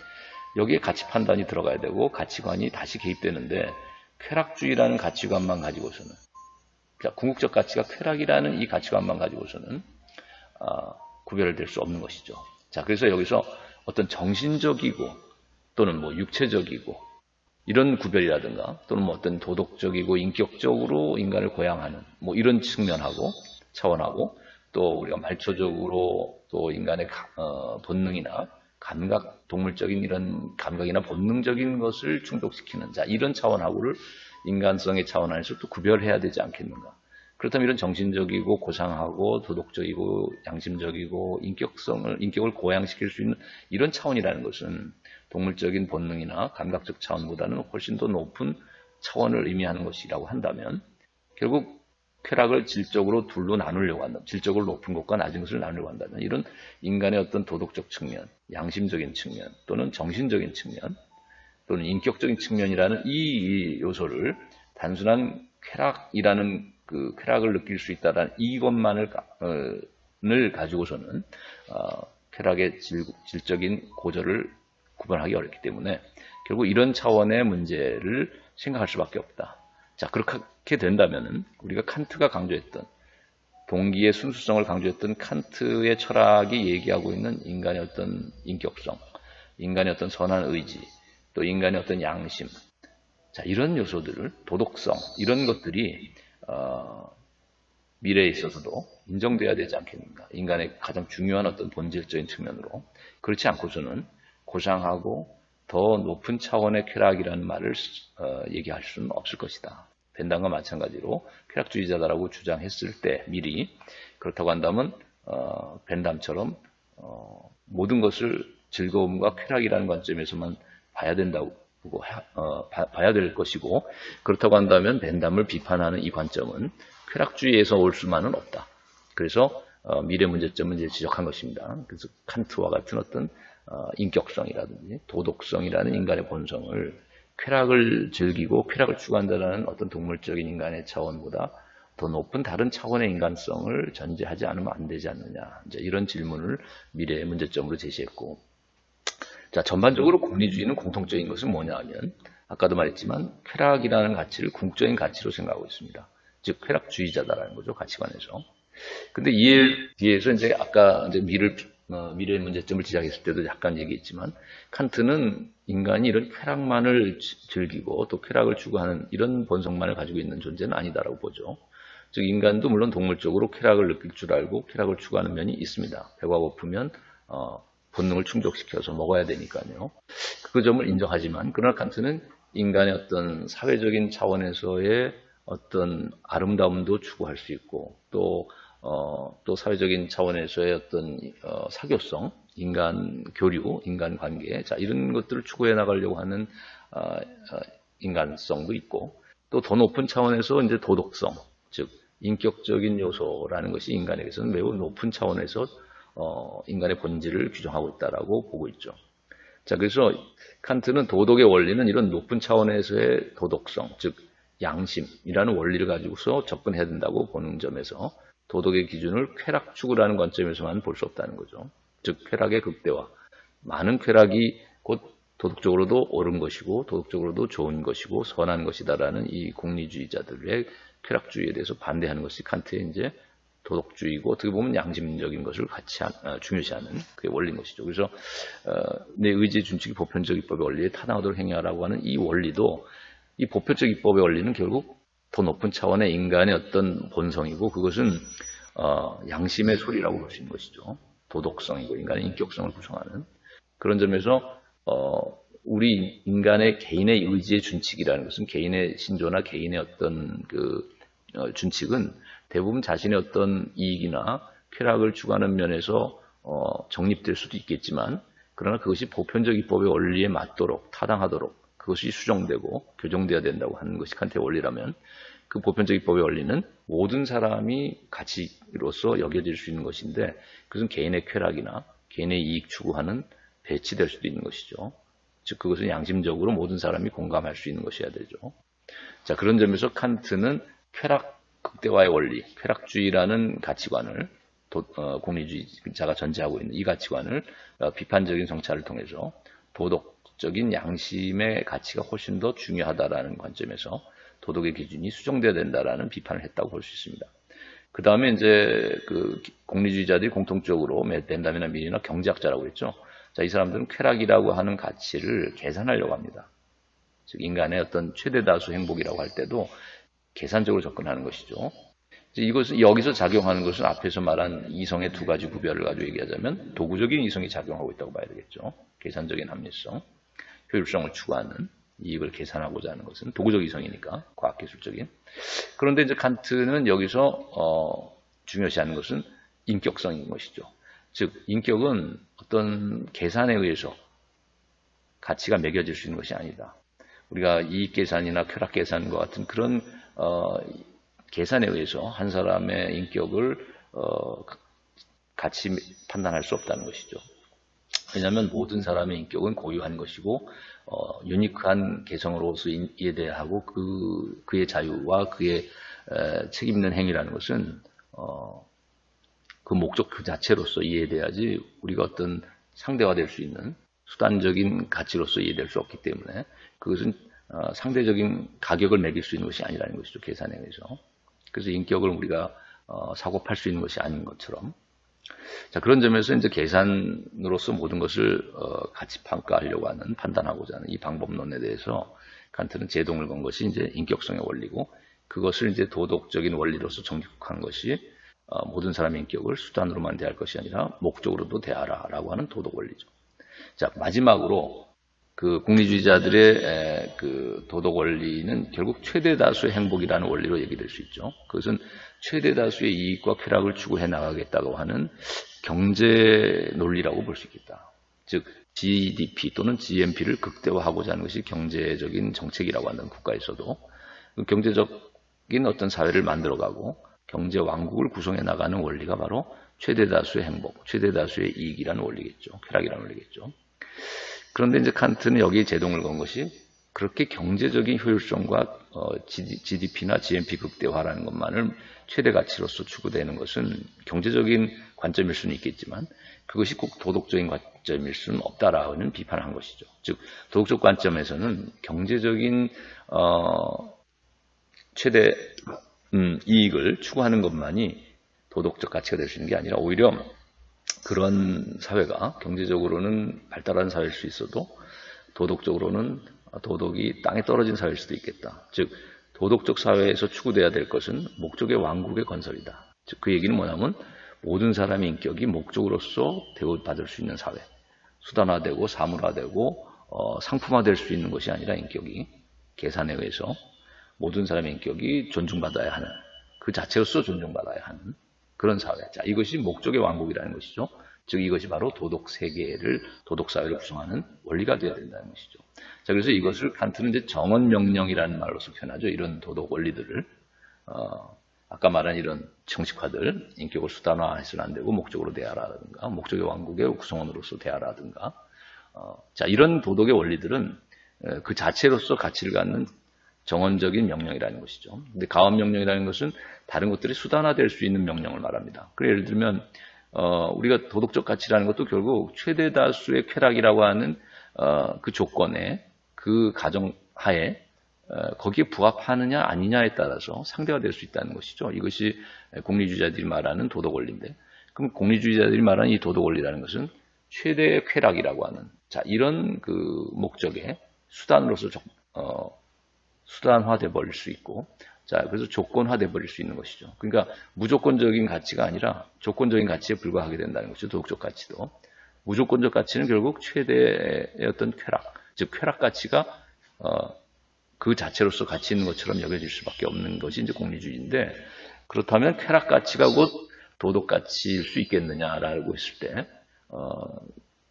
여기에 가치 판단이 들어가야 되고 가치관이 다시 개입되는데 쾌락주의라는 가치관만 가지고서는 궁극적 가치가 쾌락이라는 이 가치관만 가지고서는 구별될 수 없는 것이죠. 자, 그래서 여기서 어떤 정신적이고 또는 뭐 육체적이고 이런 구별이라든가 또는 뭐 어떤 도덕적이고 인격적으로 인간을 고양하는 뭐 이런 측면하고 차원하고 또 우리가 말초적으로 또 인간의 본능이나 감각, 동물적인 이런 감각이나 본능적인 것을 충족시키는 자 이런 차원하고를 인간성의 차원 안에서 또 구별해야 되지 않겠는가. 그렇다면 이런 정신적이고 고상하고 도덕적이고 양심적이고 인격을 고양시킬 수 있는 이런 차원이라는 것은 동물적인 본능이나 감각적 차원보다는 훨씬 더 높은 차원을 의미하는 것이라고 한다면 결국 쾌락을 질적으로 둘로 나누려고 한다면 질적으로 높은 것과 낮은 것을 나누려고 한다면 이런 인간의 어떤 도덕적 측면, 양심적인 측면 또는 정신적인 측면 또는 인격적인 측면이라는 이 요소를 단순한 쾌락이라는 그 쾌락을 느낄 수 있다라는 이것만을 가지고서는 쾌락의 질적인 고절을 구분하기 어렵기 때문에 결국 이런 차원의 문제를 생각할 수밖에 없다. 자, 그렇게 된다면은 우리가 칸트가 강조했던 동기의 순수성을 강조했던 칸트의 철학이 얘기하고 있는 인간의 어떤 인격성, 인간의 어떤 선한 의지, 또 인간의 어떤 양심, 자, 이런 요소들을 도덕성 이런 것들이 미래에 있어서도 인정돼야 되지 않겠는가. 인간의 가장 중요한 어떤 본질적인 측면으로 그렇지 않고서는 고상하고 더 높은 차원의 쾌락이라는 말을 얘기할 수는 없을 것이다. 벤담과 마찬가지로 쾌락주의자다라고 주장했을 때 미리 그렇다고 한다면 벤담처럼 모든 것을 즐거움과 쾌락이라는 관점에서만 봐야 된다고 봐야 될 것이고 그렇다고 한다면 벤담을 비판하는 이 관점은 쾌락주의에서 올 수만은 없다. 그래서 미래 문제점은 이제 지적한 것입니다. 그래서 칸트와 같은 어떤 인격성이라든지 도덕성이라는 인간의 본성을 쾌락을 즐기고 쾌락을 추구한다는 어떤 동물적인 인간의 차원보다 더 높은 다른 차원의 인간성을 전제하지 않으면 안 되지 않느냐. 이제 이런 질문을 미래의 문제점으로 제시했고, 자, 전반적으로 공리주의는 공통적인 것은 뭐냐 하면 아까도 말했지만 쾌락이라는 가치를 궁극적인 가치로 생각하고 있습니다. 즉 쾌락주의자다라는 거죠, 가치관에서. 근데 이에 비해서 이제 아까 이제 밀을 미래의 문제점을 지적했을 때도 약간 얘기했지만 칸트는 인간이 이런 쾌락만을 즐기고 또 쾌락을 추구하는 이런 본성만을 가지고 있는 존재는 아니다라고 보죠. 즉 인간도 물론 동물적으로 쾌락을 느낄 줄 알고 쾌락을 추구하는 면이 있습니다. 배가 고프면 본능을 충족시켜서 먹어야 되니까요. 그 점을 인정하지만 그러나 칸트는 인간의 어떤 사회적인 차원에서의 어떤 아름다움도 추구할 수 있고 또 사회적인 차원에서의 어떤 사교성, 인간 교류, 인간 관계, 자 이런 것들을 추구해 나가려고 하는 인간성도 있고 또 더 높은 차원에서 이제 도덕성, 즉 인격적인 요소라는 것이 인간에게서는 매우 높은 차원에서 인간의 본질을 규정하고 있다라고 보고 있죠. 자 그래서 칸트는 도덕의 원리는 이런 높은 차원에서의 도덕성, 즉 양심이라는 원리를 가지고서 접근해야 된다고 보는 점에서 도덕의 기준을 쾌락 추구라는 관점에서만 볼 수 없다는 거죠. 즉 쾌락의 극대화, 많은 쾌락이 곧 도덕적으로도 옳은 것이고 도덕적으로도 좋은 것이고 선한 것이다라는 이 공리주의자들의 쾌락주의에 대해서 반대하는 것이 칸트의 이제 도덕주의고 어떻게 보면 양심적인 것을 같이 중요시하는 그게 원리인 것이죠. 그래서 내 의지의 준칙이 보편적 입법의 원리에 타당하도록 행하라고 하는 이 원리도 이 보편적 입법의 원리는 결국 더 높은 차원의 인간의 어떤 본성이고 그것은 양심의 소리라고 볼 수 있는 것이죠. 도덕성이고 인간의 인격성을 구성하는 그런 점에서 우리 인간의 개인의 의지의 준칙이라는 것은 개인의 신조나 개인의 어떤 준칙은 대부분 자신의 어떤 이익이나 쾌락을 추구하는 면에서 정립될 수도 있겠지만 그러나 그것이 보편적 입법의 원리에 맞도록 타당하도록 그것이 수정되고 교정되어야 된다고 하는 것이 칸트의 원리라면 그 보편적 입법의 원리는 모든 사람이 가치로서 여겨질 수 있는 것인데 그것은 개인의 쾌락이나 개인의 이익 추구하는 배치될 수도 있는 것이죠. 즉 그것은 양심적으로 모든 사람이 공감할 수 있는 것이어야 되죠. 자 그런 점에서 칸트는 쾌락 극대화의 원리, 쾌락주의라는 가치관을 공리주의자가 전제하고 있는 이 가치관을 비판적인 성찰을 통해서 도덕적인 양심의 가치가 훨씬 더 중요하다라는 관점에서 도덕의 기준이 수정돼야 된다라는 비판을 했다고 볼 수 있습니다. 그 다음에 이제 그 공리주의자들이 공통적으로 벤담이나 밀이나 경제학자라고 했죠. 자, 이 사람들은 쾌락이라고 하는 가치를 계산하려고 합니다. 즉 인간의 어떤 최대 다수 행복이라고 할 때도 계산적으로 접근하는 것이죠. 이것은 여기서 작용하는 것은 앞에서 말한 이성의 두 가지 구별을 가지고 얘기하자면 도구적인 이성이 작용하고 있다고 봐야 되겠죠. 계산적인 합리성, 효율성을 추구하는 이익을 계산하고자 하는 것은 도구적 이성이니까 과학기술적인. 그런데 이제 칸트는 여기서 중요시하는 것은 인격성인 것이죠. 즉 인격은 어떤 계산에 의해서 가치가 매겨질 수 있는 것이 아니다. 우리가 이익 계산이나 쾌락 계산과 같은 그런 계산에 의해서 한 사람의 인격을 같이 판단할 수 없다는 것이죠. 왜냐하면 모든 사람의 인격은 고유한 것이고 유니크한 개성으로서 이해돼야 하고 그의 자유와 그의 책임 있는 행위라는 것은 그 목적 그 자체로서 이해돼야지 우리가 어떤 상대화될 수 있는 수단적인 가치로서 이해될 수 없기 때문에 그것은 상대적인 가격을 매길 수 있는 것이 아니라는 것이죠. 계산에 의해서. 그래서 인격을 우리가 사고 팔 수 있는 것이 아닌 것처럼. 자, 그런 점에서 이제 계산으로서 모든 것을 가치 평가하려고 하는, 판단하고자 하는 이 방법론에 대해서 칸트는 제동을 건 것이 이제 인격성의 원리고 그것을 이제 도덕적인 원리로서 정립한 것이 모든 사람의 인격을 수단으로만 대할 것이 아니라 목적으로도 대하라라고 하는 도덕 원리죠. 자, 마지막으로 그 공리주의자들의 그 도덕 원리는 결국 최대 다수의 행복이라는 원리로 얘기될 수 있죠. 그것은 최대 다수의 이익과 쾌락을 추구해 나가겠다고 하는 경제 논리라고 볼 수 있겠다. 즉 GDP 또는 GNP를 극대화하고자 하는 것이 경제적인 정책이라고 하는 국가에서도 경제적인 어떤 사회를 만들어가고 경제 왕국을 구성해 나가는 원리가 바로 최대 다수의 행복, 최대 다수의 이익이라는 원리겠죠. 쾌락이라는 원리겠죠. 그런데 이제 칸트는 여기에 제동을 건 것이 그렇게 경제적인 효율성과 GDP나 GNP 극대화라는 것만을 최대 가치로서 추구되는 것은 경제적인 관점일 수는 있겠지만 그것이 꼭 도덕적인 관점일 수는 없다라는 비판을 한 것이죠. 즉 도덕적 관점에서는 경제적인 최대 이익을 추구하는 것만이 도덕적 가치가 될 수 있는 게 아니라 오히려 그런 사회가 경제적으로는 발달한 사회일 수 있어도 도덕적으로는 도덕이 땅에 떨어진 사회일 수도 있겠다. 즉 도덕적 사회에서 추구돼야 될 것은 목적의 왕국의 건설이다. 즉 그 얘기는 뭐냐면 모든 사람의 인격이 목적으로서 대우받을 수 있는 사회, 수단화되고 사물화되고 상품화될 수 있는 것이 아니라 인격이 계산에 의해서 모든 사람의 인격이 존중받아야 하는, 그 자체로서 존중받아야 하는 그런 사회. 자, 이것이 목적의 왕국이라는 것이죠. 즉 이것이 바로 도덕 세계를, 도덕 사회를 구성하는 원리가 되어야 된다는 것이죠. 자, 그래서 이것을 칸트는 이제 정언 명령이라는 말로서 표현하죠. 이런 도덕 원리들을 아까 말한 이런 형식화들, 인격을 수단화해서는 안 되고 목적으로 대하라든가, 목적의 왕국의 구성원으로서 대하라든가. 자, 이런 도덕의 원리들은 그 자체로서 가치를 갖는 정언적인 명령이라는 것이죠. 근데 가언 명령이라는 것은 다른 것들이 수단화될 수 있는 명령을 말합니다. 그래 예를 들면 우리가 도덕적 가치라는 것도 결국 최대 다수의 쾌락이라고 하는 그 조건에, 그 가정하에 거기에 부합하느냐 아니냐에 따라서 상대가 될 수 있다는 것이죠. 이것이 공리주의자들이 말하는 도덕 원리인데, 그럼 공리주의자들이 말하는 이 도덕 원리라는 것은 최대의 쾌락이라고 하는, 자, 이런 그 목적의 수단으로서 수단화돼 버릴 수 있고, 자, 그래서 조건화돼 버릴 수 있는 것이죠. 그러니까 무조건적인 가치가 아니라 조건적인 가치에 불과하게 된다는 것이죠. 도덕적 가치도. 무조건적 가치는 결국 최대의 어떤 쾌락, 즉 쾌락 가치가 그 자체로서 가치 있는 것처럼 여겨질 수밖에 없는 것이 이제 공리주의인데, 그렇다면 쾌락 가치가 곧 도덕 가치일 수 있겠느냐라고 했을 때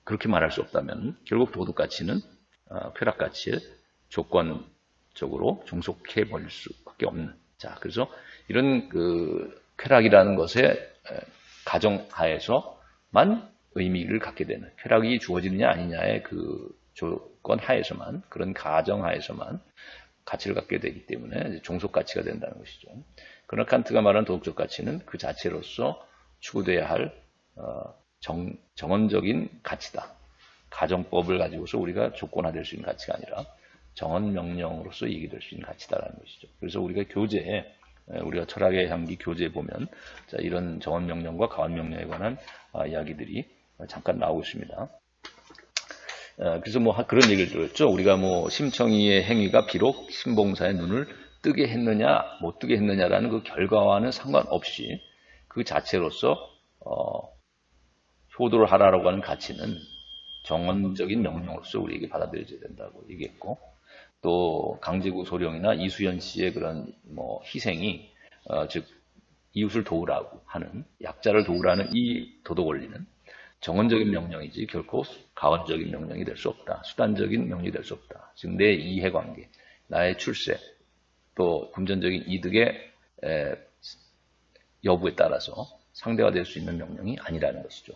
그렇게 말할 수 없다면 결국 도덕 가치는 쾌락 가치에 조건적으로 종속해 버릴 수밖에 없는. 자, 그래서 이런 그 쾌락이라는 것의 가정하에서만 의미를 갖게 되는, 쾌락이 주어지느냐 아니냐의 그 조건 하에서만, 그런 가정하에서만 가치를 갖게 되기 때문에 종속 가치가 된다는 것이죠. 그러나 칸트가 말하는 도덕적 가치는 그 자체로서 추구돼야 할 정언적인 가치다. 가정법을 가지고서 우리가 조건화될 수 있는 가치가 아니라 정언 명령으로서 이익이 될 수 있는 가치다라는 것이죠. 그래서 우리가 교재에, 우리가 철학의 향기 교재에 보면 자, 이런 정언 명령과 가언 명령에 관한 이야기들이 잠깐 나오고 있습니다. 그래서 뭐 그런 얘기를 들었죠. 우리가 뭐 심청이의 행위가 비록 신봉사의 눈을 뜨게 했느냐 못 뜨게 했느냐라는 그 결과와는 상관없이 그 자체로서 효도를 하라고 하는 가치는 정언적인 명령으로서 우리에게 받아들여져야 된다고 얘기했고, 또 강제구 소령이나 이수연 씨의 그런 뭐 희생이 즉 이웃을 도우라고 하는, 약자를 도우라는 이 도덕 원리는 정언적인 명령이지 결코 가언적인 명령이 될 수 없다. 수단적인 명령이 될 수 없다. 즉 내 이해관계, 나의 출세, 또 금전적인 이득의 여부에 따라서 상대화될 수 있는 명령이 아니라는 것이죠.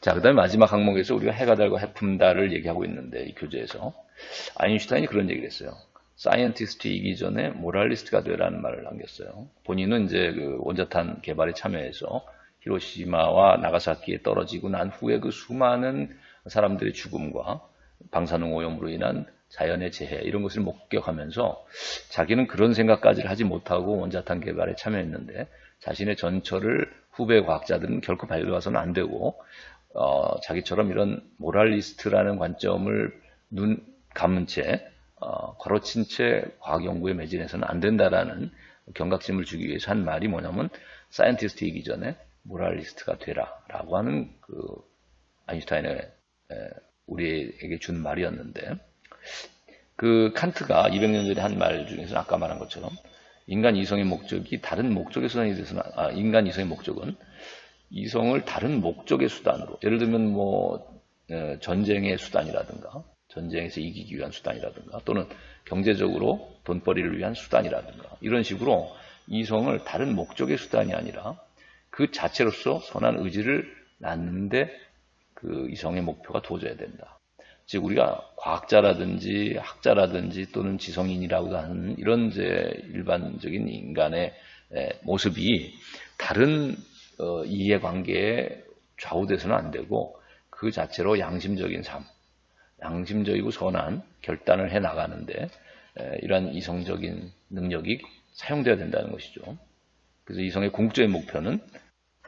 자, 그 다음에 마지막 항목에서 우리가 해가 달고 해품다를 얘기하고 있는데, 이 교재에서 아인슈타인이 그런 얘기를 했어요. 사이언티스트이기 전에 모랄리스트가 되라는 말을 남겼어요. 본인은 이제 그 원자탄 개발에 참여해서 히로시마와 나가사키에 떨어지고 난 후에 그 수많은 사람들의 죽음과 방사능 오염으로 인한 자연의 재해, 이런 것을 목격하면서 자기는 그런 생각까지 하지 못하고 원자탄 개발에 참여했는데 자신의 전철을 후배 과학자들은 결코 밟아서는 안 되고 자기처럼 이런 모랄리스트라는 관점을 눈 감은 채 가로친 채 과학 연구에 매진해서는 안 된다라는 경각심을 주기 위해서 한 말이 뭐냐면, 사이언티스트이기 전에 모랄리스트가 되라라고 하는 그 아인슈타인의 우리에게 준 말이었는데, 그 칸트가 200년 전에 한 말 중에서 아까 말한 것처럼 인간 이성의 목적이 다른 목적의 수단이 돼서는, 인간 이성의 목적은 이성을 다른 목적의 수단으로, 예를 들면 뭐 전쟁의 수단이라든가, 전쟁에서 이기기 위한 수단이라든가, 또는 경제적으로 돈벌이를 위한 수단이라든가, 이런 식으로 이성을 다른 목적의 수단이 아니라 그 자체로서 선한 의지를 낳는데 그 이성의 목표가 두어져야 된다. 즉 우리가 과학자라든지 학자라든지 또는 지성인이라고 하는 이런 이제 일반적인 인간의 모습이 다른 이해관계에 좌우돼서는 안 되고 그 자체로 양심적인 삶, 양심적이고 선한 결단을 해 나가는데 이러한 이성적인 능력이 사용되어야 된다는 것이죠. 그래서 이성의 궁극적인 목표는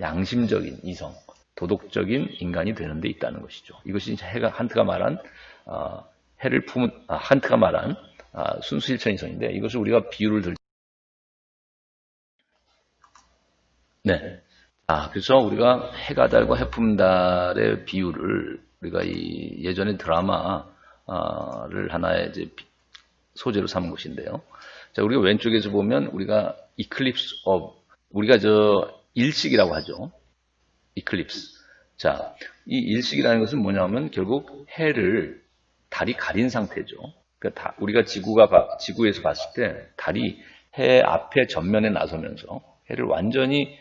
양심적인 이성, 도덕적인 인간이 되는 데 있다는 것이죠. 이것이 이제 한트가 말한 해를 품은 한트가 말한 순수 실천이성인데 이것을 우리가 비유를 들. 네. 그래서 우리가 해가 달과 해 품은 달의 비유를 우리가 이 예전에 드라마를 하나의 이제 소재로 삼은 것인데요. 자, 우리가 왼쪽에서 보면 우리가 eclipse of 우리가 일식이라고 하죠. eclipse. 자, 이 일식이라는 것은 뭐냐면 결국 해를 달이 가린 상태죠. 그러니까 우리가 지구에서 봤을 때 달이 해 앞에 전면에 나서면서 해를 완전히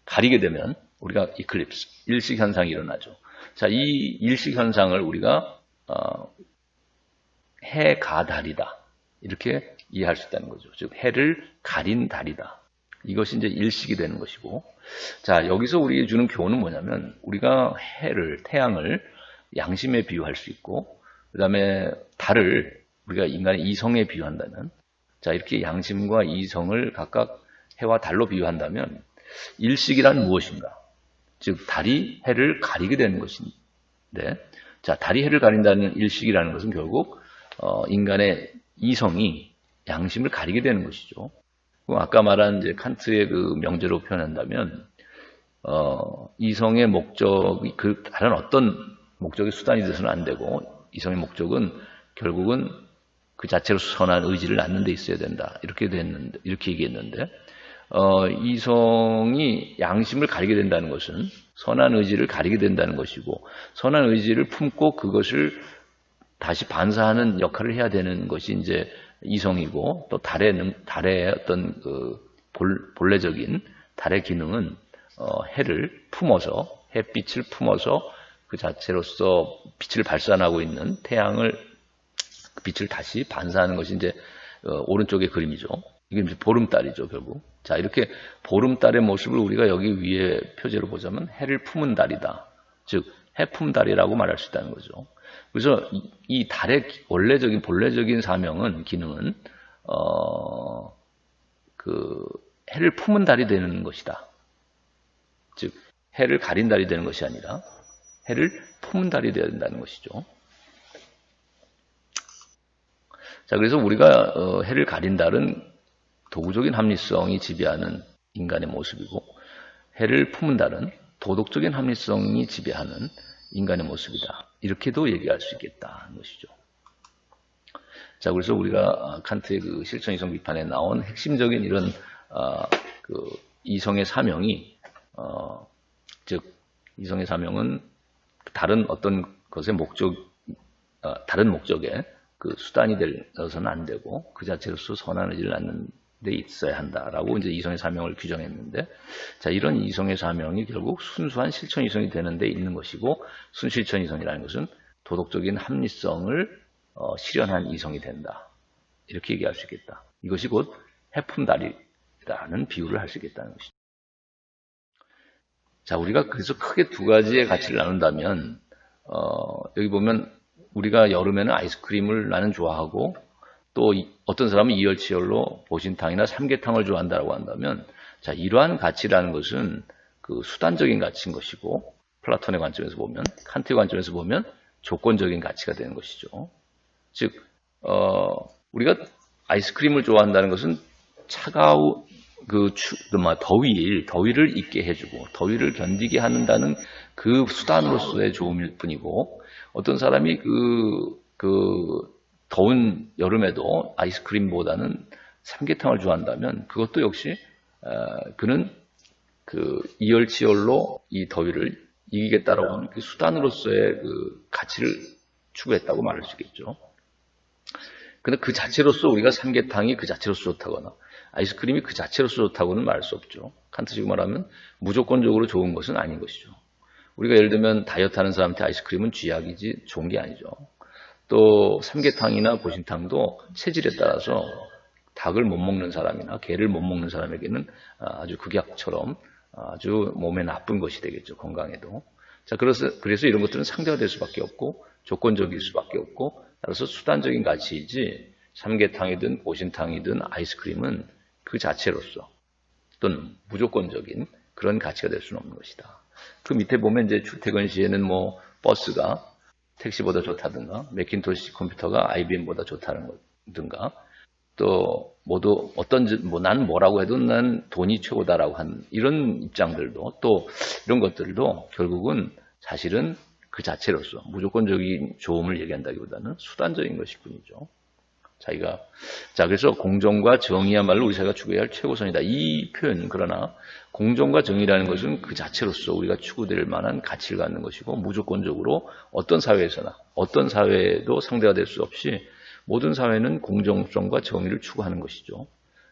가리게 되면 우리가 이클립스, 일식 현상이 일어나죠. 자, 이 일식 현상을 우리가 해가 달이다. 이렇게 이해할 수 있다는 거죠. 즉 해를 가린 달이다. 이것이 이제 일식이 되는 것이고, 자, 여기서 우리에게 주는 교훈은 뭐냐면 우리가 태양을 양심에 비유할 수 있고, 그 다음에 달을 우리가 인간의 이성에 비유한다면, 자, 이렇게 양심과 이성을 각각 해와 달로 비유한다면 일식이란 무엇인가? 즉 달이 해를 가리게 되는 것인데, 자, 달이 해를 가린다는 일식이라는 것은 결국 인간의 이성이 양심을 가리게 되는 것이죠. 아까 말한 이제 칸트의 그 명제로 표현한다면 이성의 목적이 다른 어떤 목적의 수단이 돼서는 안 되고, 이성의 목적은 결국은 그 자체로 선한 의지를 낳는 데 있어야 된다. 이렇게 얘기했는데, 이성이 양심을 가리게 된다는 것은 선한 의지를 가리게 된다는 것이고, 선한 의지를 품고 그것을 다시 반사하는 역할을 해야 되는 것이 이제 이성이고, 또 달의 어떤 그 본래적인 달의 기능은 해를 품어서, 햇빛을 품어서 그 자체로서 빛을 발산하고 있는 태양을, 빛을 다시 반사하는 것이 이제 오른쪽의 그림이죠. 이게 이제 보름달이죠, 결국. 자, 이렇게 보름달의 모습을 우리가 여기 위에 표제로 보자면 해를 품은 달이다. 즉, 해품달이라고 말할 수 있다는 거죠. 그래서 이 달의 본래적인 사명은, 기능은, 해를 품은 달이 되는 것이다. 즉, 해를 가린 달이 되는 것이 아니라 해를 품은 달이 되어야 된다는 것이죠. 자, 그래서 우리가 해를 가린 달은 도구적인 합리성이 지배하는 인간의 모습이고, 해를 품은 달은 도덕적인 합리성이 지배하는 인간의 모습이다. 이렇게도 얘기할 수 있겠다는 것이죠. 자, 그래서 우리가 칸트의 그 실천이성 비판에 나온 핵심적인 이런 이성의 사명이, 즉 이성의 사명은 다른 어떤 것의 다른 목적에 그 수단이 되어서는 안 되고 그 자체로서 선한 의지를 낳는 데 있어야 한다라고 이제 이성의 사명을 규정했는데, 자, 이런 이성의 사명이 결국 순수한 실천 이성이 되는 데 있는 것이고, 순실천 이성이라는 것은 도덕적인 합리성을 실현한 이성이 된다. 이렇게 얘기할 수 있겠다. 이것이 곧 해품달이라는 비유를 할 수 있겠다는 것이죠. 자, 우리가 그래서 크게 두 가지의 가치를 나눈다면, 여기 보면 우리가 여름에는 아이스크림을 나는 좋아하고, 또 어떤 사람은 이열치열로 보신탕이나 삼계탕을 좋아한다고 한다면, 자, 이러한 가치라는 것은 그 수단적인 가치인 것이고, 플라톤의 관점에서 보면, 칸트의 관점에서 보면 조건적인 가치가 되는 것이죠. 즉, 우리가 아이스크림을 좋아한다는 것은 더위를 잊게 해주고, 더위를 견디게 한다는 그 수단으로서의 좋음일 뿐이고, 어떤 사람이 더운 여름에도 아이스크림보다는 삼계탕을 좋아한다면 그것도 역시 그는 그 이열치열로 이 더위를 이기겠다라고 하는 그 수단으로서의 그 가치를 추구했다고 말할 수 있겠죠. 근데 그 자체로서 우리가 삼계탕이 그 자체로서 좋다거나 아이스크림이 그 자체로서 좋다고는 말할 수 없죠. 칸트식으로 말하면 무조건적으로 좋은 것은 아닌 것이죠. 우리가 예를 들면 다이어트 하는 사람한테 아이스크림은 쥐약이지 좋은 게 아니죠. 또 삼계탕이나 보신탕도 체질에 따라서 닭을 못 먹는 사람이나 게를 못 먹는 사람에게는 아주 극약처럼 아주 몸에 나쁜 것이 되겠죠. 건강에도. 자, 그래서 이런 것들은 상대화될 수밖에 없고 조건적일 수밖에 없고, 따라서 수단적인 가치이지 삼계탕이든 보신탕이든 아이스크림은 그 자체로서 또는 무조건적인 그런 가치가 될 수는 없는 것이다. 그 밑에 보면 이제 출퇴근 시에는 뭐 버스가 택시보다 좋다든가, 맥킨토시 컴퓨터가 IBM보다 좋다는 거든가, 또 모두 난 뭐라고 해도 난 돈이 최고다라고 한 이런 입장들도, 또 이런 것들도 결국은 사실은 그 자체로서 무조건적인 좋음을 얘기한다기보다는 수단적인 것일 뿐이죠. 그래서 공정과 정의야말로 우리 사회가 추구해야 할 최고선이다. 이 표현, 그러나 공정과 정의라는 것은 그 자체로서 우리가 추구될 만한 가치를 갖는 것이고, 무조건적으로 어떤 사회에서나 어떤 사회에도 상대가 될 수 없이 모든 사회는 공정성과 정의를 추구하는 것이죠.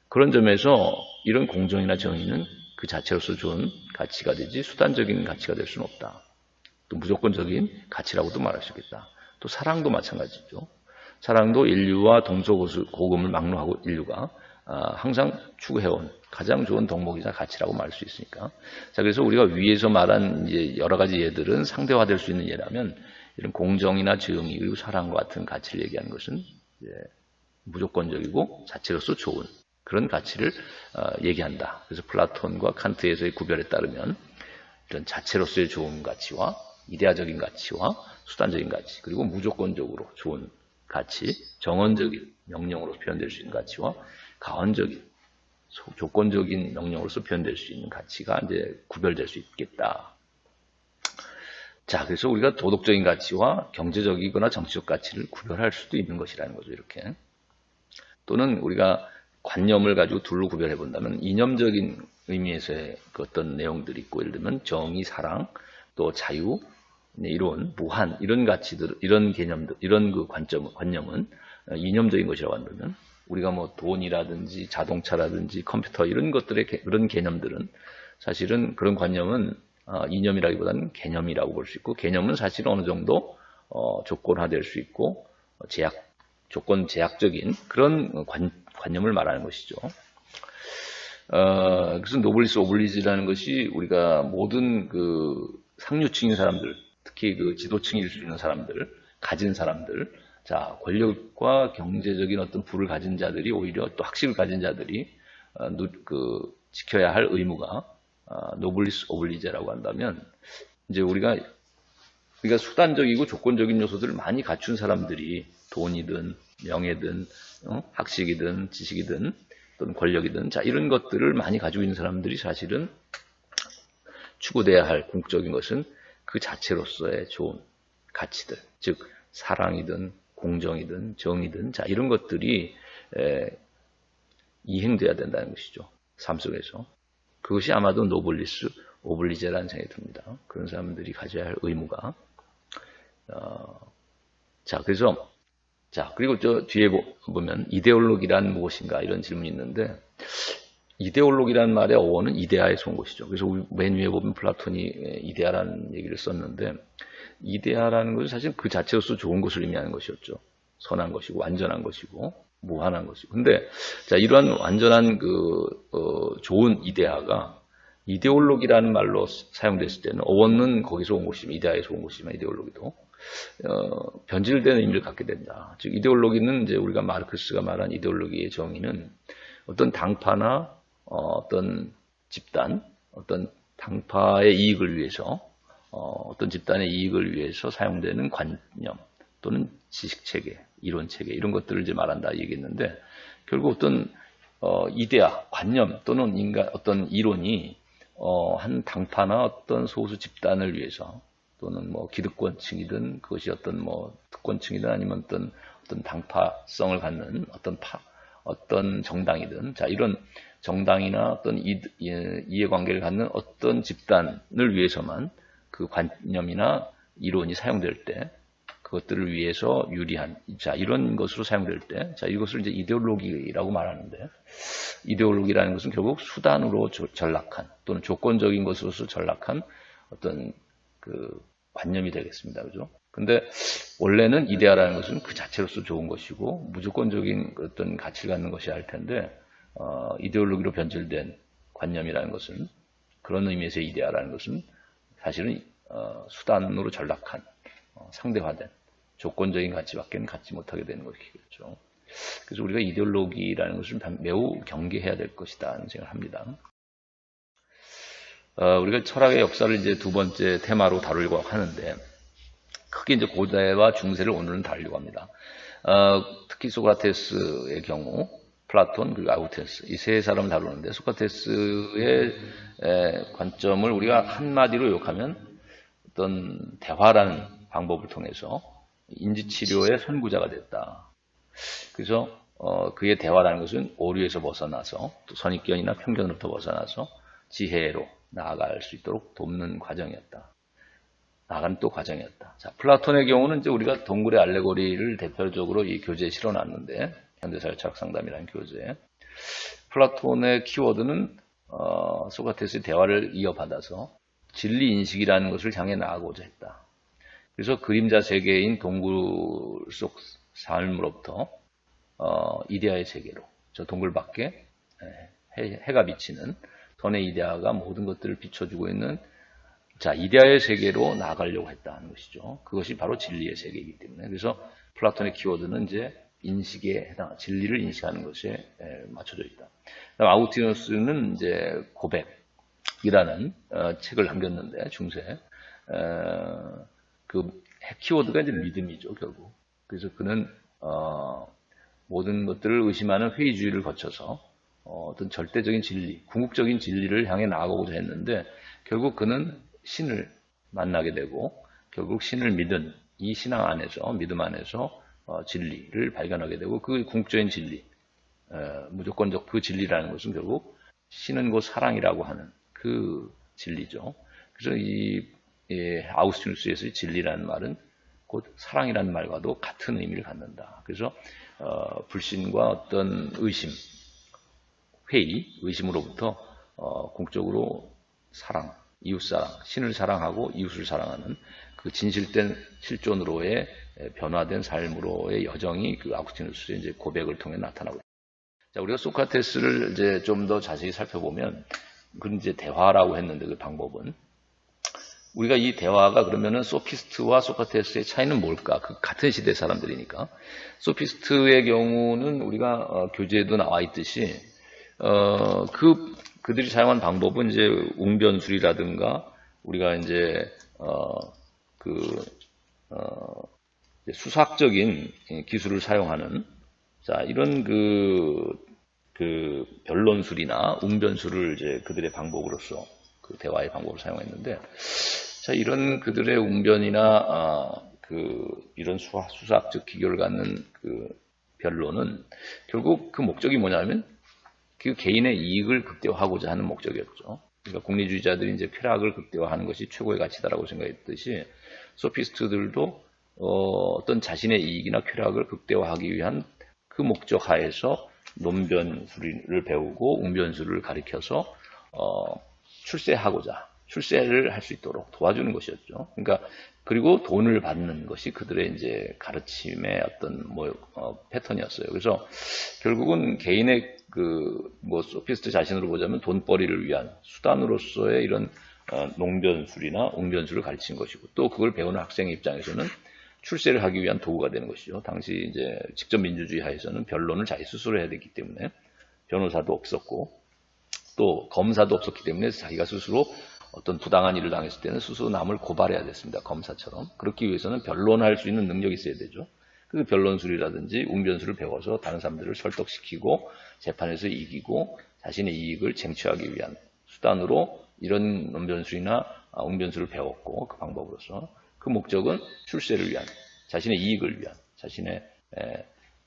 그런 점에서 이런 공정이나 정의는 그 자체로서 좋은 가치가 되지 수단적인 가치가 될 수는 없다. 또 무조건적인 가치라고도 말할 수 있겠다. 또 사랑도 마찬가지죠. 사랑도 인류와 동서고금을 막론하고 인류가 항상 추구해온 가장 좋은 덕목이자 가치라고 말할 수 있으니까. 자, 그래서 우리가 위에서 말한 이제 여러 가지 예들은 상대화될 수 있는 예라면, 이런 공정이나 정의 그리고 사랑과 같은 가치를 얘기하는 것은 이제 무조건적이고 자체로서 좋은 그런 가치를 얘기한다. 그래서 플라톤과 칸트에서의 구별에 따르면 이런 자체로서의 좋은 가치와 이데아적인 가치와 수단적인 가치, 그리고 무조건적으로 좋은 가치, 정언적인 명령으로 표현될 수 있는 가치와 가언적인 조건적인 명령으로서 표현될 수 있는 가치가 이제 구별될 수 있겠다. 자, 그래서 우리가 도덕적인 가치와 경제적이거나 정치적 가치를 구별할 수도 있는 것이라는 거죠, 이렇게. 또는 우리가 관념을 가지고 둘로 구별해 본다면 이념적인 의미에서의 그 어떤 내용들이 있고, 예를 들면 정의, 사랑, 또 자유, 이론, 무한, 이런 가치들, 이런 개념들, 이런 그 관념은 이념적인 것이라고 한다면, 우리가 뭐 돈이라든지 자동차라든지 컴퓨터 이런 것들의 그런 개념들은 사실은 그런 관념은 이념이라기보다는 개념이라고 볼 수 있고, 개념은 사실 어느 정도 조건화될 수 있고 조건 제약적인 그런 관념을 말하는 것이죠. 그래서 노블리스 오블리지라는 것이 우리가 모든 그 상류층인 사람들, 특히 그 지도층일 수 있는 사람들, 가진 사람들, 자, 권력과 경제적인 어떤 부를 가진 자들이, 오히려 또 학식을 가진 자들이 지켜야 할 의무가 노블리스 오블리제라고 한다면, 이제 우리가 수단적이고 조건적인 요소들을 많이 갖춘 사람들이 돈이든 명예든 학식이든 지식이든 또는 권력이든, 자, 이런 것들을 많이 가지고 있는 사람들이 사실은 추구돼야 할 궁극적인 것은 그 자체로서의 좋은 가치들, 즉 사랑이든 공정이든 정의든, 자, 이런 것들이 이행돼야 된다는 것이죠. 삶 속에서. 그것이 아마도 노블리스 오블리제라는 생각이 듭니다. 그런 사람들이 가져야 할 의무가. 그리고 저 뒤에 보면 이데올로기란 무엇인가 이런 질문이 있는데, 이데올로기란 말의 어원은 이데아에서 온 것이죠. 그래서 맨 위에 보면 플라톤이 이데아라는 얘기를 썼는데, 이데아라는 것은 사실 그 자체로서 좋은 것을 의미하는 것이었죠. 선한 것이고 완전한 것이고 무한한 것이고. 근데 자, 이러한 완전한 좋은 이데아가 이데올로기라는 말로 사용됐을 때는, 어원은 거기서 온 것이지만, 이데아에서 온 것이지만 이데올로기도 변질된 의미를 갖게 된다. 즉 이데올로기는 이제 우리가 마르크스가 말한 이데올로기의 정의는 어떤 당파나 어떤 집단, 어떤 당파의 이익을 위해서, 어떤 집단의 이익을 위해서 사용되는 관념 또는 지식체계, 이론체계 이런 것들을 이제 말한다 얘기했는데, 결국 어떤 이데아, 관념 또는 어떤 이론이 한 당파나 어떤 소수 집단을 위해서, 또는 뭐 기득권층이든 그것이 어떤 뭐 특권층이든 아니면 어떤 당파성을 갖는 어떤 정당이든, 자, 이런 정당이나 어떤 이해관계를 갖는 어떤 집단을 위해서만 그 관념이나 이론이 사용될 때, 그것들을 위해서 유리한, 자, 이런 것으로 사용될 때, 자, 이것을 이제 이데올로기라고 말하는데, 이데올로기라는 것은 결국 수단으로 전락한 또는 조건적인 것으로서 전락한 어떤 그 관념이 되겠습니다. 그죠? 근데 원래는 이데아라는 것은 그 자체로서 좋은 것이고 무조건적인 어떤 가치를 갖는 것이 할 텐데, 이데올로기로 변질된 관념이라는 것은, 그런 의미에서 이데아라는 것은 사실은 수단으로 전락한 상대화된 조건적인 가치밖에는 갖지 못하게 되는 것이겠죠. 그래서 우리가 이데올로기라는 것을 매우 경계해야 될 것이다 하는 생각을 합니다. 우리가 철학의 역사를 이제 두 번째 테마로 다루려고 하는데, 크게 이제 고대와 중세를 오늘은 다루려고 합니다. 특히 소크라테스의 경우, 플라톤 그리고 아우테스 이 세 사람을 다루는데, 소크라테스의 관점을 우리가 한마디로 요약하면 어떤 대화라는 방법을 통해서 인지치료의 선구자가 됐다. 그래서 그의 대화라는 것은 오류에서 벗어나서 또 선입견이나 편견으로부터 벗어나서 지혜로 나아갈 수 있도록 돕는 과정이었다. 나아가는 또 과정이었다. 자, 플라톤의 경우는 이제 우리가 동굴의 알레고리를 대표적으로 이 교재에 실어놨는데, 현대사회 철학 상담이라는 교재에. 플라톤의 키워드는 소크라테스의 대화를 이어받아서 진리 인식이라는 것을 향해 나아가고자 했다. 그래서 그림자 세계인 동굴 속 삶으로부터 이데아의 세계로, 저 동굴 밖에 해가 비치는 선의 이데아가 모든 것들을 비춰주고 있는, 자, 이데아의 세계로 나아가려고 했다는 것이죠. 그것이 바로 진리의 세계이기 때문에. 그래서 플라톤의 키워드는 이제 인식에 해당, 진리를 인식하는 것에 맞춰져 있다. 그다음 아우구스티누스는 이제 고백이라는 책을 남겼는데, 중세. 그 키워드가 이제 믿음이죠, 결국. 그래서 그는 모든 것들을 의심하는 회의주의를 거쳐서 어떤 절대적인 진리, 궁극적인 진리를 향해 나아가고자 했는데, 결국 그는 신을 만나게 되고, 결국 신을 믿은 이 신앙 안에서, 믿음 안에서 진리를 발견하게 되고, 그 궁극적인 진리, 무조건적 그 진리라는 것은 결국 신은 곧 사랑이라고 하는 그 진리죠. 그래서 이 아우구스티누스에서의 진리라는 말은 곧 사랑이라는 말과도 같은 의미를 갖는다. 그래서 불신과 어떤 의심, 회의, 의심으로부터 궁극적으로 사랑, 이웃사랑, 신을 사랑하고 이웃을 사랑하는 그 진실된 실존으로의 변화된 삶으로의 여정이 그 아우구스티누스의 이제 고백을 통해 나타나고 있습니다. 자, 우리가 소크라테스를 이제 좀 더 자세히 살펴보면, 그건 이제 대화라고 했는데, 그 방법은 우리가 이 대화가 그러면은 소피스트와 소크라테스의 차이는 뭘까? 그 같은 시대 사람들이니까. 소피스트의 경우는 우리가 교재에도 나와 있듯이 그들이 사용한 방법은 이제 웅변술이라든가, 우리가 이제 수학적인 기술을 사용하는, 자, 이런 그 변론술이나 웅변술을 이제 그들의 방법으로서, 그 대화의 방법을 사용했는데, 자, 이런 그들의 웅변이나 이런 수학적 기교를 갖는 그 변론은 결국 그 목적이 뭐냐면 그 개인의 이익을 극대화하고자 하는 목적이었죠. 그러니까 공리주의자들이 이제 쾌락을 극대화하는 것이 최고의 가치다라고 생각했듯이, 소피스트들도 어떤 자신의 이익이나 쾌락을 극대화하기 위한 그 목적 하에서 논변술을 배우고 웅변술을 가리켜서 출세를 할 수 있도록 도와주는 것이었죠. 그러니까 그리고 돈을 받는 것이 그들의 이제 가르침의 어떤 패턴이었어요. 그래서 결국은 개인의 소피스트 자신으로 보자면 돈벌이를 위한 수단으로서의 이런 농변술이나 웅변술을 가르친 것이고, 또 그걸 배우는 학생의 입장에서는 출세를 하기 위한 도구가 되는 것이죠. 당시 이제 직접 민주주의 하에서는 변론을 자기 스스로 해야 됐기 때문에 변호사도 없었고, 또 검사도 없었기 때문에 자기가 스스로 어떤 부당한 일을 당했을 때는 스스로 남을 고발해야 됐습니다. 검사처럼. 그렇기 위해서는 변론할 수 있는 능력이 있어야 되죠. 그 변론술이라든지 웅변술을 배워서 다른 사람들을 설득시키고 재판에서 이기고 자신의 이익을 쟁취하기 위한 수단으로 이런 논변술이나 웅변술을 배웠고, 그 방법으로서 그 목적은 출세를 위한, 자신의 이익을 위한, 자신의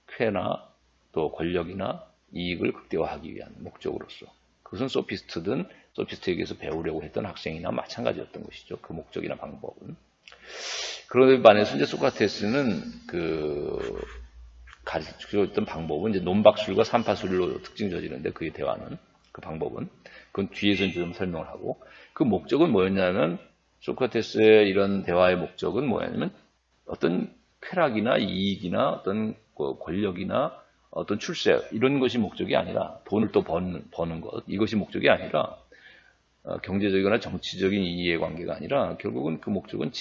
쾌나 또 권력이나 이익을 극대화하기 위한 목적으로서, 그것은 소피스트에게서 배우려고 했던 학생이나 마찬가지였던 것이죠. 그 목적이나 방법은. 그런데 반해서 이제 소크라테스는 가르쳐줬던 방법은 이제 논박술과 삼파술로 특징 저지는데, 그의 대화는, 그 방법은, 그건 뒤에서 좀 설명을 하고, 그 목적은 뭐였냐면, 소크라테스의 이런 대화의 목적은 뭐였냐면, 어떤 쾌락이나 이익이나 어떤 권력이나 어떤 출세, 이런 것이 목적이 아니라, 돈을 또 버는 것, 이것이 목적이 아니라, 경제적이거나 정치적인 이해의 관계가 아니라, 결국은 그 목적은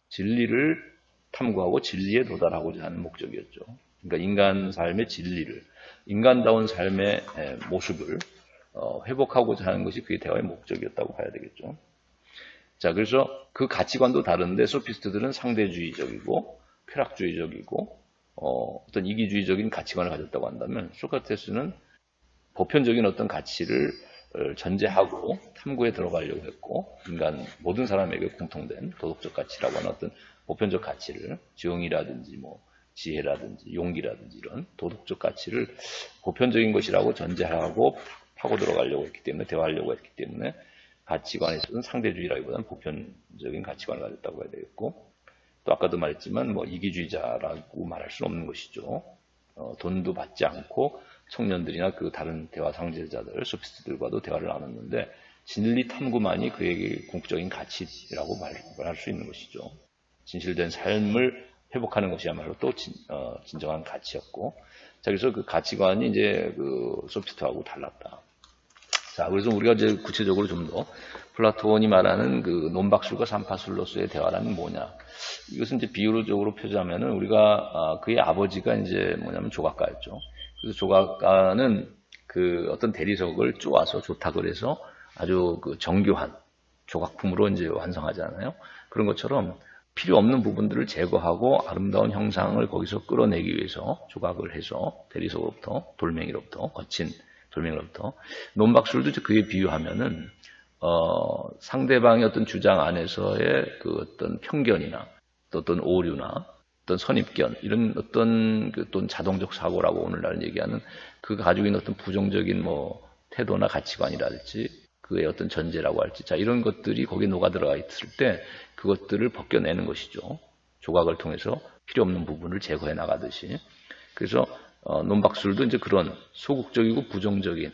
진리를 탐구하고 진리에 도달하고자 하는 목적이었죠. 그러니까 인간 삶의 진리를, 인간다운 삶의 모습을 회복하고자 하는 것이 그의 대화의 목적이었다고 봐야 되겠죠. 자, 그래서 그 가치관도 다른데 소피스트들은 상대주의적이고 쾌락주의적이고 어떤 이기주의적인 가치관을 가졌다고 한다면 소크라테스는 보편적인 어떤 가치를 전제하고 탐구에 들어가려고 했고 모든 사람에게 공통된 도덕적 가치라고 하는 어떤 보편적 가치를 정의라든지 뭐 지혜라든지 용기라든지 이런 도덕적 가치를 보편적인 것이라고 전제하고 파고 들어가려고 했기 때문에 대화하려고 했기 때문에 가치관에 있어서는 상대주의라기보다는 보편적인 가치관을 가졌다고 해야 되겠고 또 아까도 말했지만 뭐 이기주의자라고 말할 수는 없는 것이죠. 돈도 받지 않고 청년들이나 그 다른 대화 상제자들, 소피스트들과도 대화를 나눴는데 진리 탐구만이 그에게 궁극적인 가치라고 말할 수 있는 것이죠. 진실된 삶을 회복하는 것이야말로 또 진정한 가치였고, 자 그래서 그 가치관이 이제 그 소피스트하고 달랐다. 자 그래서 우리가 이제 구체적으로 좀 더 플라톤이 말하는 그 논박술과 산파술로서의 대화라는 뭐냐? 이것은 이제 비유적으로 표현하면은 우리가 그의 아버지가 이제 뭐냐면 조각가였죠. 그래서 조각가는 그 어떤 대리석을 쪼아서 조탁을 해서 아주 그 정교한 조각품으로 이제 완성하잖아요. 그런 것처럼 필요 없는 부분들을 제거하고 아름다운 형상을 거기서 끌어내기 위해서 조각을 해서 대리석으로부터 돌멩이로부터 거친 돌멩이로부터 논박술도 그에 비유하면은 상대방의 어떤 주장 안에서의 그 어떤 편견이나 또 어떤 오류나 어떤 선입견 이런 어떤 그 또 자동적 사고라고 오늘날 얘기하는 그가 가지고 있는 어떤 부정적인 뭐 태도나 가치관이랄지 그의 어떤 전제라고 할지 자 이런 것들이 거기에 녹아 들어가 있을 때 그것들을 벗겨내는 것이죠. 조각을 통해서 필요 없는 부분을 제거해 나가듯이. 그래서 논박술도 이제 그런 소극적이고 부정적인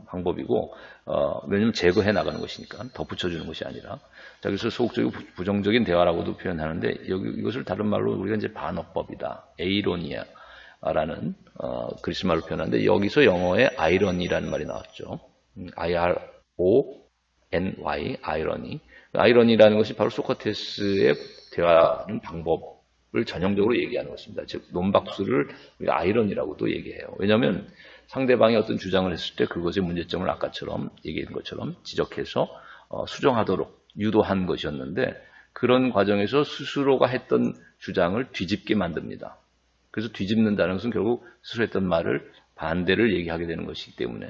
방법이고 왜냐면 제거해 나가는 것이니까 덧붙여주는 것이 아니라 자 그래서 소극적이고 부정적인 대화라고도 표현하는데 이것을 다른 말로 우리가 이제 반어법이다 에이로니아라는 그리스 말로 표현하는데 여기서 영어에 아이러니라는 말이 나왔죠. I-R-O-N-Y 아이러니 아이러니라는 것이 바로 소크라테스의 대화하는 방법을 전형적으로 얘기하는 것입니다. 즉 논박술을 우리가 아이러니라고도 얘기해요. 왜냐하면 상대방이 어떤 주장을 했을 때 그것의 문제점을 아까처럼 얘기한 것처럼 지적해서 수정하도록 유도한 것이었는데 그런 과정에서 스스로가 했던 주장을 뒤집게 만듭니다. 그래서 뒤집는다는 것은 결국 스스로 했던 말을 반대를 얘기하게 되는 것이기 때문에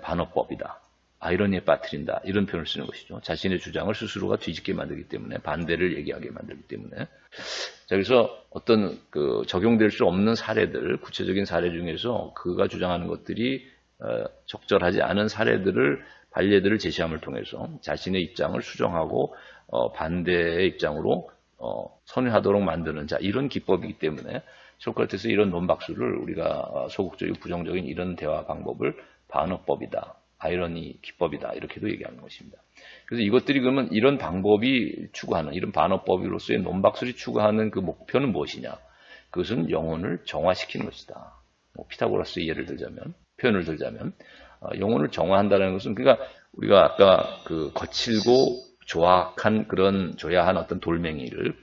반어법이다. 아이러니에 빠뜨린다. 이런 표현을 쓰는 것이죠. 자신의 주장을 스스로가 뒤집게 만들기 때문에 반대를 얘기하게 만들기 때문에 자, 그래서 어떤 그 적용될 수 없는 사례들, 구체적인 사례 중에서 그가 주장하는 것들이 적절하지 않은 사례들을 반례들을 제시함을 통해서 자신의 입장을 수정하고 반대의 입장으로 선회하도록 만드는 자 이런 기법이기 때문에 소크라테스 이런 논박술을 우리가 소극적이고 부정적인 이런 대화 방법을 반어법이다. 아이러니 기법이다. 이렇게도 얘기하는 것입니다. 그래서 이것들이 그러면 이런 방법이 추구하는, 이런 반어법으로서의 논박술이 추구하는 그 목표는 무엇이냐? 그것은 영혼을 정화시키는 것이다. 뭐 피타고라스의 예를 들자면, 표현을 들자면, 영혼을 정화한다는 것은, 그러니까 우리가 아까 그 거칠고 조악한 그런 조야한 어떤 돌멩이를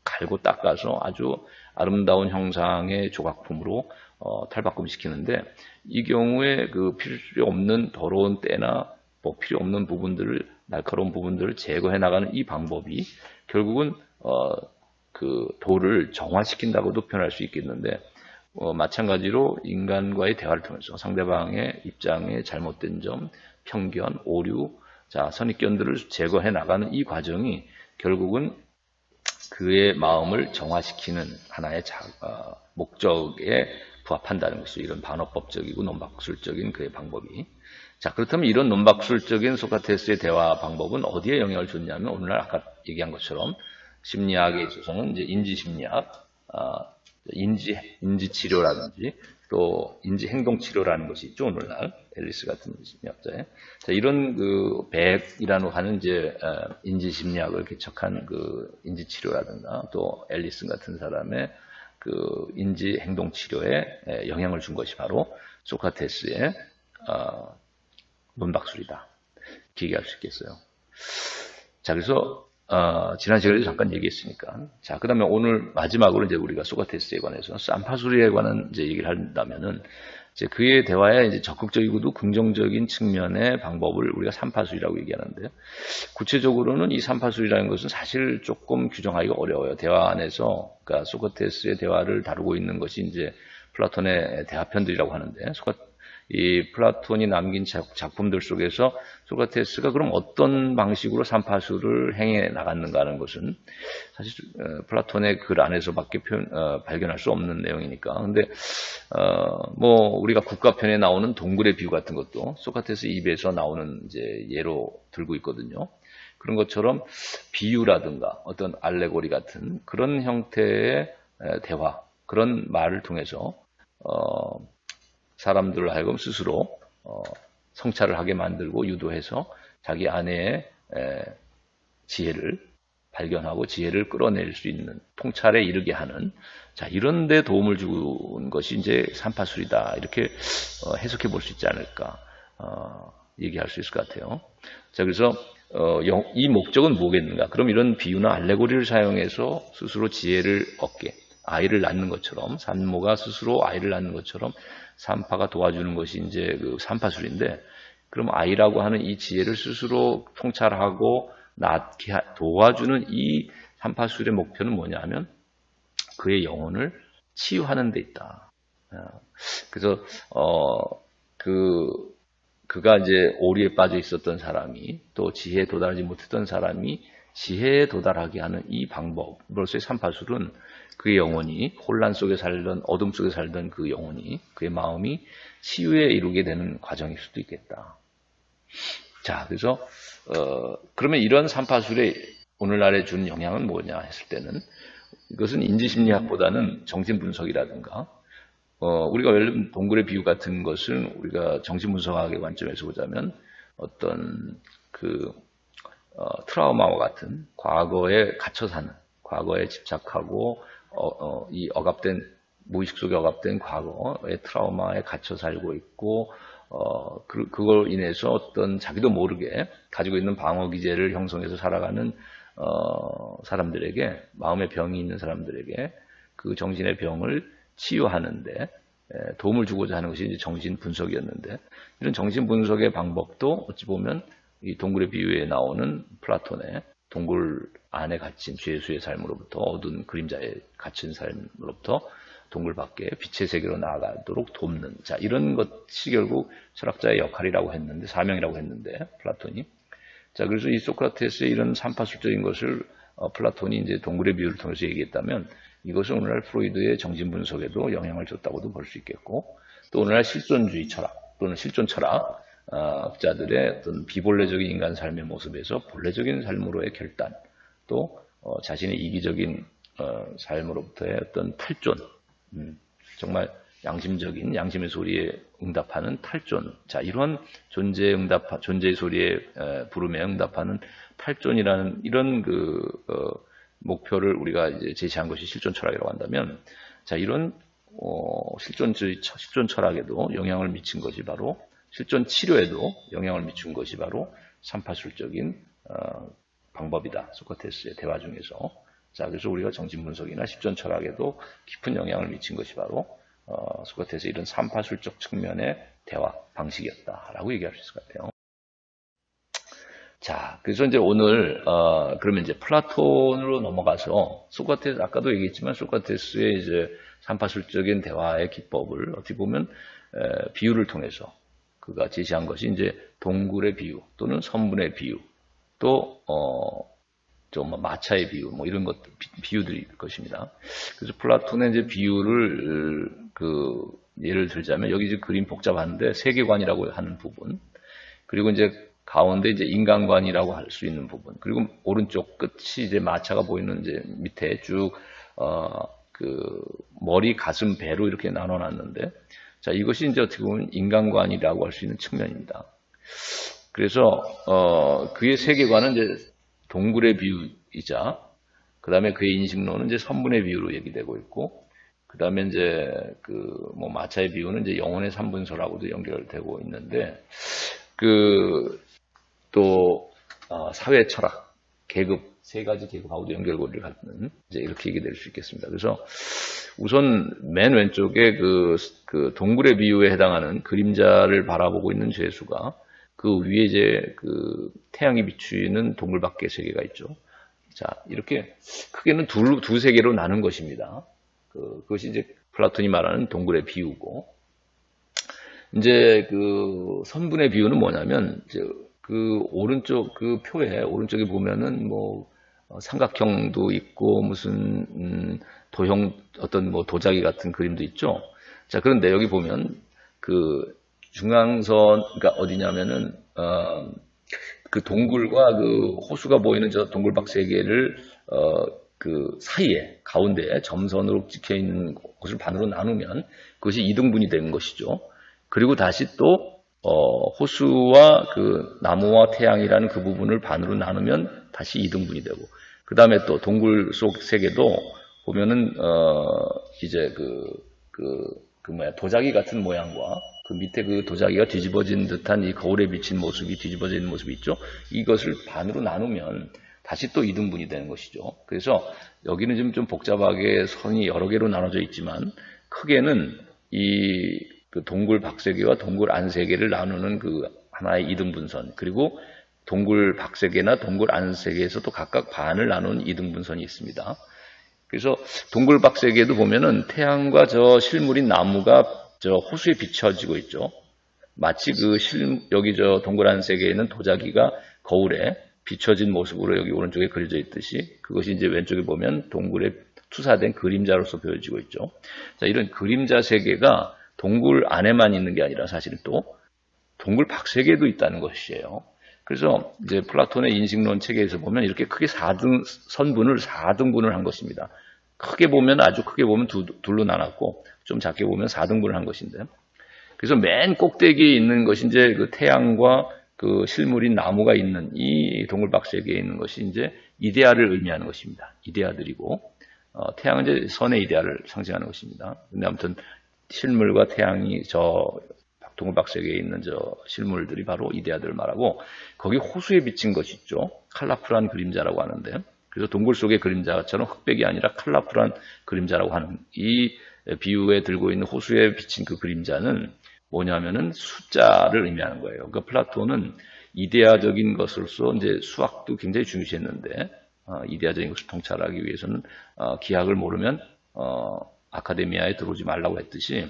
갈고 닦아서 아주 아름다운 형상의 조각품으로 탈바꿈시키는데 이 경우에 그 필요 없는 더러운 때나 뭐 필요 없는 부분들을 날카로운 부분들을 제거해 나가는 이 방법이 결국은 그 도를 정화시킨다고도 표현할 수 있겠는데 마찬가지로 인간과의 대화를 통해서 상대방의 입장에 잘못된 점, 편견, 오류, 자 선입견들을 제거해 나가는 이 과정이 결국은 그의 마음을 정화시키는 하나의 목적에 부합한다는 것이죠. 이런 반어법적이고 논박술적인 그의 방법이. 자, 그렇다면 이런 논박술적인 소크라테스의 대화 방법은 어디에 영향을 줬냐면 오늘날 아까 얘기한 것처럼 심리학에 있어서는 이제 인지심리학, 인지치료라든지 또 인지행동치료라는 것이 있죠. 오늘날 앨리스 같은 심리학자의. 자, 이런 그 백이라고 하는 이제 인지심리학을 개척한 그 인지치료라든가 또 앨리슨 같은 사람의 그 인지행동치료에 영향을 준 것이 바로 소크라테스의 논박술이다. 이렇게 얘기할 수 있겠어요. 자, 그래서 지난 시간에도 잠깐 얘기했으니까. 자, 그 다음에 오늘 마지막으로 이제 우리가 소크라테스에 관해서 쌈파수리에 관한 이제 얘기를 한다면은, 이제 그의 대화에 이제 적극적이고도 긍정적인 측면의 방법을 우리가 삼파술이라고 얘기하는데요. 구체적으로는 이 삼파술이라는 것은 사실 조금 규정하기가 어려워요. 대화 안에서, 그러니까 소크라테스의 대화를 다루고 있는 것이 이제 플라톤의 대화편들이라고 하는데, 이 플라톤이 남긴 작품들 속에서 소크라테스가 그럼 어떤 방식으로 삼파술을 행해 나갔는가 하는 것은 사실 플라톤의 글 안에서밖에 발견할 수 없는 내용이니까. 근데 뭐 우리가 국가편에 나오는 동굴의 비유 같은 것도 소크라테스 입에서 나오는 이제 예로 들고 있거든요. 그런 것처럼 비유라든가 어떤 알레고리 같은 그런 형태의 대화, 그런 말을 통해서 사람들을 하여금 스스로 성찰을 하게 만들고 유도해서 자기 안에 지혜를 발견하고 지혜를 끌어낼 수 있는 통찰에 이르게 하는, 자, 이런 데 도움을 준 것이 이제 삼파술이다, 이렇게 해석해 볼 수 있지 않을까 얘기할 수 있을 것 같아요. 자, 그래서 이 목적은 뭐겠는가? 그럼 이런 비유나 알레고리를 사용해서 스스로 지혜를 얻게, 아이를 낳는 것처럼, 산모가 스스로 아이를 낳는 것처럼 삼파가 도와주는 것이 이제 그 삼파술인데, 그럼 아이라고 하는 이 지혜를 스스로 통찰하고 낳게 도와주는 이 삼파술의 목표는 뭐냐 하면 그의 영혼을 치유하는 데 있다. 그래서 그가 이제 오리에 빠져 있었던 사람이, 또 지혜에 도달하지 못했던 사람이 지혜에 도달하게 하는 이 방법으로서의 삼파술은 그의 영혼이 혼란 속에 살던, 어둠 속에 살던 그 영혼이, 그의 마음이 치유에 이르게 되는 과정일 수도 있겠다. 자, 그래서 그러면 이런 삼파술에 오늘날에 준 영향은 뭐냐 했을 때는, 이것은 인지심리학보다는 정신분석이라든가, 우리가 예를 들면 동굴의 비유 같은 것은 우리가 정신분석학의 관점에서 보자면 어떤 트라우마와 같은 과거에 갇혀 사는, 과거에 집착하고 이 무의식 속에 억압된 과거의 트라우마에 갇혀 살고 있고, 그걸 인해서 어떤 자기도 모르게 가지고 있는 방어 기제를 형성해서 살아가는 사람들에게, 마음의 병이 있는 사람들에게 그 정신의 병을 치유하는데 도움을 주고자 하는 것이 이제 정신 분석이었는데, 이런 정신 분석의 방법도 어찌 보면 이 동굴의 비유에 나오는 플라톤의 동굴 안에 갇힌 죄수의 삶으로부터, 어두운 그림자에 갇힌 삶으로부터 동굴 밖에 빛의 세계로 나아가도록 돕는, 자, 이런 것이 결국 철학자의 역할이라고 했는데, 사명이라고 했는데, 플라톤이. 자, 그래서 이 소크라테스의 이런 삼파술적인 것을 플라톤이 이제 동굴의 비유를 통해서 얘기했다면, 이것은 오늘날 프로이드의 정신분석에도 영향을 줬다고도 볼 수 있겠고, 또 오늘날 실존주의 철학 또는 실존 철학자들의 어떤 비본래적인 인간 삶의 모습에서 본래적인 삶으로의 결단, 또 자신의 이기적인 삶으로부터의 어떤 탈존, 정말 양심적인, 양심의 소리에 응답하는 탈존, 자, 이런 존재의 소리에 부름에 응답하는 탈존이라는 이런 목표를 우리가 이제 제시한 것이 실존 철학이라고 한다면, 자, 이런 실존 철학에도 영향을 미친 것이 바로, 실존 치료에도 영향을 미친 것이 바로 삼파술적인 방법이다, 소크라테스의 대화 중에서. 자, 그래서 우리가 정신분석이나 실존 철학에도 깊은 영향을 미친 것이 바로 소크라테스의 이런 삼파술적 측면의 대화 방식이었다라고 얘기할 수 있을 것 같아요. 자, 그래서 이제 오늘 그러면 이제 플라톤으로 넘어가서 소크라테스, 아까도 얘기했지만 소크라테스의 이제 삼파술적인 대화의 기법을 어떻게 보면 비유를 통해서 그가 제시한 것이 이제 동굴의 비유 또는 선분의 비유, 또 좀 마차의 비유, 뭐 이런 것 비유들일 것입니다. 그래서 플라톤의 이제 비유를 예를 들자면, 여기 이제 그림 복잡한데 세계관이라고 하는 부분, 그리고 이제 가운데 이제 인간관이라고 할 수 있는 부분, 그리고 오른쪽 끝이 이제 마차가 보이는 이제 밑에 쭉 머리, 가슴, 배로 이렇게 나눠놨는데, 자, 이것이 이제 어떻게 보면 인간관이라고 할 수 있는 측면입니다. 그래서 그의 세계관은 이제 동굴의 비유이자, 그 다음에 그의 인식론은 이제 선분의 비유로 얘기되고 있고, 그 다음에 이제 마차의 비유는 이제 영혼의 삼분서라고도 연결되고 있는데, 또 사회 철학, 계급 세 가지 계급 가우드 연결고리를 갖는 이제 이렇게 얘기될 수 있겠습니다. 그래서 우선 맨 왼쪽에 그 동굴의 비유에 해당하는 그림자를 바라보고 있는 죄수가 그 위에 이제 그 태양이 비추는 동굴 밖의 세계가 있죠. 자, 이렇게 크게는 두 세계로 나눈 것입니다. 그것이 이제 플라톤이 말하는 동굴의 비유고, 이제 그 선분의 비유는 뭐냐면, 이제 그 오른쪽 그 표에 오른쪽에 보면은 뭐 삼각형도 있고 무슨 도형 어떤 뭐 도자기 같은 그림도 있죠. 자, 그런데 여기 보면 그 중앙선, 그러니까 어디냐면은 그 동굴과 그 호수가 보이는 저 동굴밖 세계를 그 사이에 가운데에 점선으로 찍혀 있는 곳을 반으로 나누면 그것이 이등분이 되는 것이죠. 그리고 다시 또 호수와 그 나무와 태양이라는 그 부분을 반으로 나누면 다시 이등분이 되고, 그 다음에 또 동굴 속 세계도 보면은 이제 도자기 같은 모양과 그 밑에 그 도자기가 뒤집어진 듯한 이 거울에 비친 모습이 뒤집어져 있는 모습이 있죠. 이것을 반으로 나누면 다시 또 이등분이 되는 것이죠. 그래서 여기는 지금 좀 복잡하게 선이 여러 개로 나눠져 있지만 크게는 그 동굴 밖세계와 동굴 안세계를 나누는 그 하나의 이등분선, 그리고 동굴 밖세계나 동굴 안세계에서도 각각 반을 나눈 이등분선이 있습니다. 그래서 동굴 밖세계도 보면은 태양과 저 실물인 나무가 저 호수에 비춰지고 있죠. 마치 여기 저 동굴 안세계에 있는 도자기가 거울에 비춰진 모습으로 여기 오른쪽에 그려져 있듯이 그것이 이제 왼쪽에 보면 동굴에 투사된 그림자로서 보여지고 있죠. 자, 이런 그림자 세계가 동굴 안에만 있는 게 아니라 사실은 또 동굴 밖세계도 있다는 것이에요. 그래서 이제 플라톤의 인식론 체계에서 보면 이렇게 크게 선분을 4등분을 한 것입니다. 아주 크게 보면 둘로 나눴고 좀 작게 보면 4등분을 한 것인데, 그래서 맨 꼭대기에 있는 것이 이제 그 태양과 그 실물인 나무가 있는 이 동굴 밖세계에 있는 것이 이제 이데아를 의미하는 것입니다. 이데아들이고, 태양은 이제 선의 이데아를 상징하는 것입니다. 근데 아무튼 실물과 태양이 저 동굴 밖세계에 있는 저 실물들이 바로 이데아들을 말하고, 거기 호수에 비친 것이 있죠. 칼라풀한 그림자라고 하는데, 그래서 동굴 속의 그림자처럼 흑백이 아니라 칼라풀한 그림자라고 하는 이 비유에 들고 있는 호수에 비친 그 그림자는 뭐냐면은 숫자를 의미하는 거예요. 그러니까 플라톤은 이데아적인 것으로서 이제 수학도 굉장히 중요시했는데, 이데아적인 것을 통찰하기 위해서는 기하를 모르면 아카데미아에 들어오지 말라고 했듯이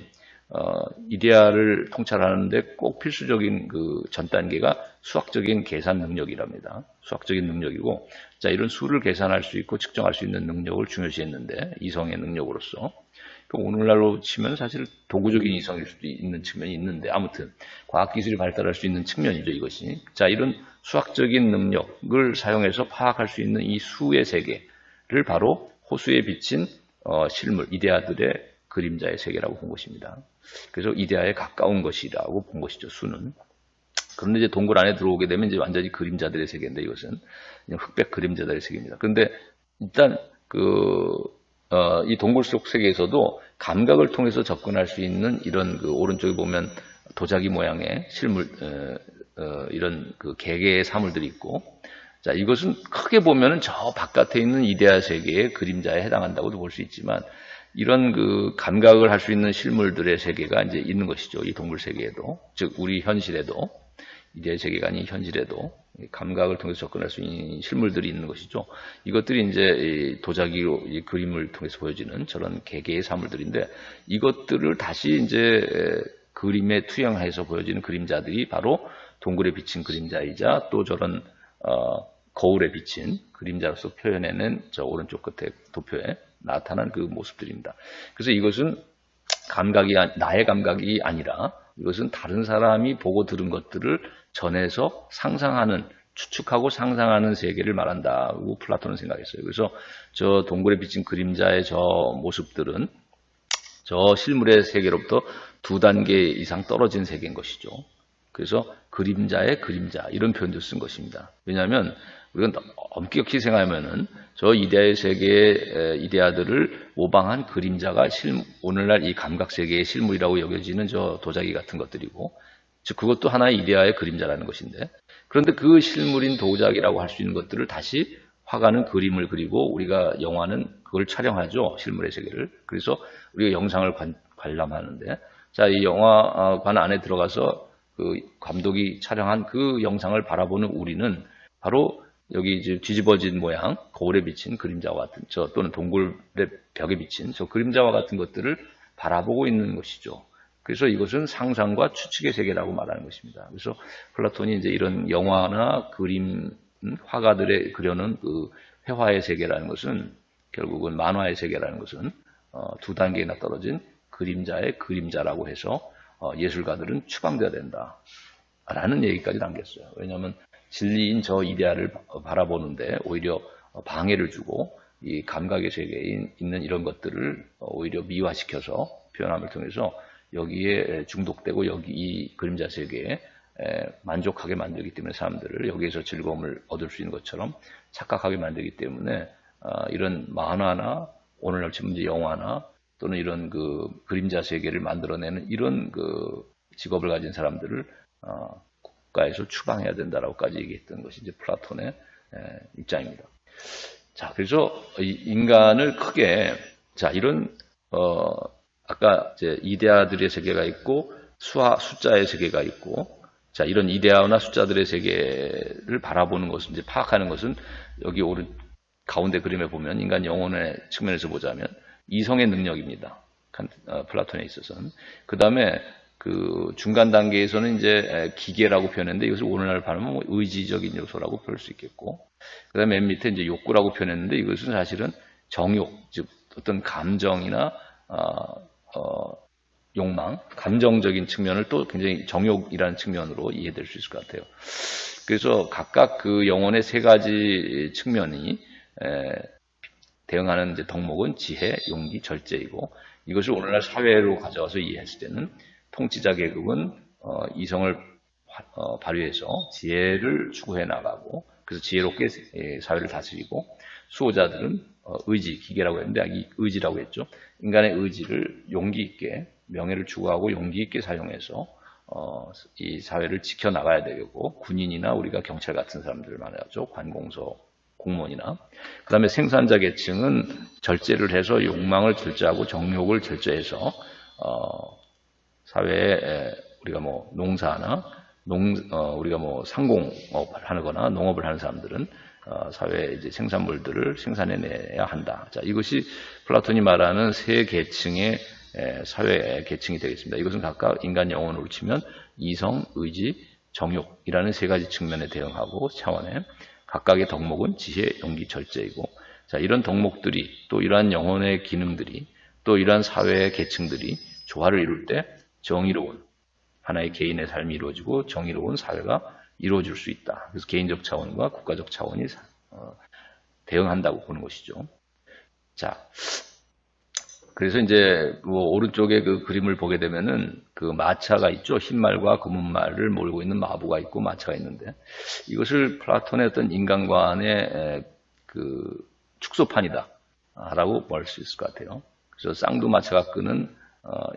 이데아를 통찰하는데 꼭 필수적인 그 전 단계가 수학적인 계산 능력이랍니다. 수학적인 능력이고, 자, 이런 수를 계산할 수 있고 측정할 수 있는 능력을 중요시했는데, 이성의 능력으로서. 오늘날로 치면 사실 도구적인 이성일 수도 있는 측면이 있는데, 아무튼 과학기술이 발달할 수 있는 측면이죠, 이것이. 자, 이런 수학적인 능력을 사용해서 파악할 수 있는 이 수의 세계를 바로 호수에 비친 실물, 이데아들의 그림자의 세계라고 본 것입니다. 그래서 이데아에 가까운 것이라고 본 것이죠, 수는. 그런데 이제 동굴 안에 들어오게 되면 이제 완전히 그림자들의 세계인데, 이것은 그냥 흑백 그림자들의 세계입니다. 그런데 일단 이 동굴 속 세계에서도 감각을 통해서 접근할 수 있는 이런 그 오른쪽에 보면 도자기 모양의 실물, 이런 그 개개의 사물들이 있고, 자, 이것은 크게 보면은 저 바깥에 있는 이데아 세계의 그림자에 해당한다고도 볼 수 있지만, 이런 그 감각을 할 수 있는 실물들의 세계가 이제 있는 것이죠. 이 동굴 세계에도, 즉 우리 현실에도, 이데아 세계가 아닌 현실에도 감각을 통해서 접근할 수 있는 실물들이 있는 것이죠. 이것들이 이제 도자기로 이 그림을 통해서 보여지는 저런 개개의 사물들인데, 이것들을 다시 이제 그림에 투영해서 보여지는 그림자들이 바로 동굴에 비친 그림자이자 또 저런 거울에 비친 그림자로서 표현해낸 저 오른쪽 끝에 도표에 나타난 그 모습들입니다. 그래서 이것은 나의 감각이 아니라 이것은 다른 사람이 보고 들은 것들을 전해서 추측하고 상상하는 세계를 말한다고 플라톤은 생각했어요. 그래서 저 동굴에 비친 그림자의 저 모습들은 저 실물의 세계로부터 2단계 이상 떨어진 세계인 것이죠. 그래서 그림자의 그림자, 이런 표현도 쓴 것입니다. 왜냐하면 우리가 엄격히 생각하면은 저 이데아의 세계의 이데아들을 모방한 그림자가 오늘날 이 감각 세계의 실물이라고 여겨지는 저 도자기 같은 것들이고, 즉 그것도 하나의 이데아의 그림자라는 것인데, 그런데 그 실물인 도자기라고 할 수 있는 것들을 다시 화가는 그림을 그리고 우리가 영화는 그걸 촬영하죠. 실물의 세계를. 그래서 우리가 영상을 관람하는데, 자, 이 영화관 안에 들어가서 그 감독이 촬영한 그 영상을 바라보는 우리는 바로 여기 이제 뒤집어진 모양, 거울에 비친 그림자와 같은, 또는 동굴의 벽에 비친 저 그림자와 같은 것들을 바라보고 있는 것이죠. 그래서 이것은 상상과 추측의 세계라고 말하는 것입니다. 그래서 플라톤이 이제 이런 영화나 그림, 화가들의 그려놓은 그 회화의 세계라는 것은 결국은 만화의 세계라는 것은 두 단계나 떨어진 그림자의 그림자라고 해서 예술가들은 추방되어야 된다. 라는 얘기까지 남겼어요. 왜냐하면 진리인 저 이데아를 바라보는데 오히려 방해를 주고 이 감각의 세계에 있는 이런 것들을 오히려 미화시켜서 표현함을 통해서 여기에 중독되고 여기 이 그림자 세계에 만족하게 만들기 때문에 사람들을 여기에서 즐거움을 얻을 수 있는 것처럼 착각하게 만들기 때문에 이런 만화나 오늘날 치면 이제 영화나 또는 이런 그 그림자 세계를 만들어내는 이런 그 직업을 가진 사람들을 국가에서 추방해야 된다라고까지 얘기했던 것이 이제 플라톤의 입장입니다. 자, 그래서 인간을 크게 이런 아까 이제 이데아들의 세계가 있고 숫자의 세계가 있고 자, 이런 이데아나 숫자들의 세계를 바라보는 것은 이제 파악하는 것은 여기 오른 가운데 그림에 보면 인간 영혼의 측면에서 보자면 이성의 능력입니다. 플라톤에 있어서는. 그 다음에 그 중간 단계에서는 이제 기계라고 표현했는데 이것을 오늘날 발음은 의지적인 요소라고 볼 수 있겠고, 그 다음에 맨 밑에 이제 욕구라고 표현했는데 이것은 사실은 정욕, 즉 어떤 감정이나 욕망, 감정적인 측면을 또 굉장히 정욕이라는 측면으로 이해될 수 있을 것 같아요. 그래서 각각 그 영혼의 세 가지 측면이 대응하는 이제 덕목은 지혜, 용기, 절제이고 이것을 오늘날 사회로 가져와서 이해했을 때는 통치자 계급은 이성을 발휘해서 지혜를 추구해 나가고 그래서 지혜롭게 사회를 다스리고 수호자들은 의지, 기계라고 했는데 이 의지라고 했죠. 인간의 의지를 용기 있게 명예를 추구하고 용기 있게 사용해서 이 사회를 지켜나가야 되고 군인이나 우리가 경찰 같은 사람들 말하죠. 관공서 공무원이나 그 다음에 생산자 계층은 절제를 해서 욕망을 절제하고 정욕을 절제해서 사회에 우리가 뭐 농사나 우리가 뭐 상공업을 하거나 농업을 하는 사람들은 사회의 이제 생산물들을 생산해내야 한다. 자, 이것이 플라톤이 말하는 세 계층의 사회 계층이 되겠습니다. 이것은 각각 인간 영혼으로 치면 이성, 의지, 정욕이라는 세 가지 측면에 대응하고 차원에 각각의 덕목은 지혜, 용기, 절제이고 자, 이런 덕목들이 또 이러한 영혼의 기능들이 또 이러한 사회의 계층들이 조화를 이룰 때 정의로운 하나의 개인의 삶이 이루어지고 정의로운 사회가 이루어질 수 있다. 그래서 개인적 차원과 국가적 차원이 대응한다고 보는 것이죠. 자, 그래서 이제 오른쪽에 그 그림을 보게 되면은 그 마차가 있죠. 흰말과 검은말을 몰고 있는 마부가 있고 마차가 있는데 이것을 플라톤의 어떤 인간관의 그 축소판이다라고 볼 수 있을 것 같아요. 그래서 쌍두마차가 끄는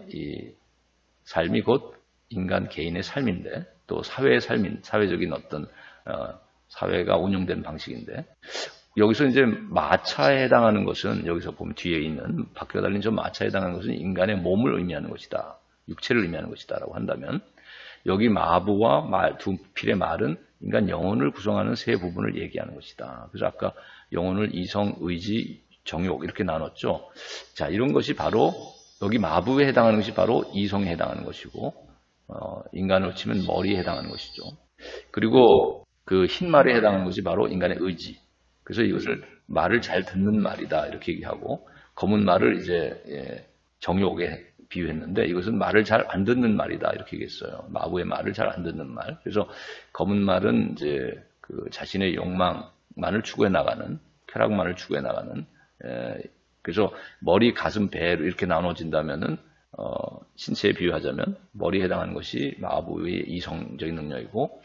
이 삶이 곧 인간 개인의 삶인데 또 사회의 삶인 사회적인 어떤 사회가 운영되는 방식인데 여기서 이제 마차에 해당하는 것은 여기서 보면 뒤에 있는 바퀴가 달린 저 마차에 해당하는 것은 인간의 몸을 의미하는 것이다. 육체를 의미하는 것이다라고 한다면 여기 마부와 두 필의 말은 인간 영혼을 구성하는 세 부분을 얘기하는 것이다. 그래서 아까 영혼을 이성, 의지, 정욕 이렇게 나눴죠. 자, 이런 것이 바로 여기 마부에 해당하는 것이 바로 이성에 해당하는 것이고 인간으로 치면 머리에 해당하는 것이죠. 그리고 그 흰말에 해당하는 것이 바로 인간의 의지. 그래서 이것을 말을 잘 듣는 말이다 이렇게 얘기하고 검은 말을 이제 정욕에 비유했는데 이것은 말을 잘 안 듣는 말이다 이렇게 얘기했어요. 마부의 말을 잘 안 듣는 말. 그래서 검은 말은 이제 그 자신의 욕망만을 추구해 나가는 쾌락만을 추구해 나가는 그래서 머리, 가슴, 배로 이렇게 나눠진다면은 신체에 비유하자면 머리에 해당하는 것이 마부의 이성적인 능력이고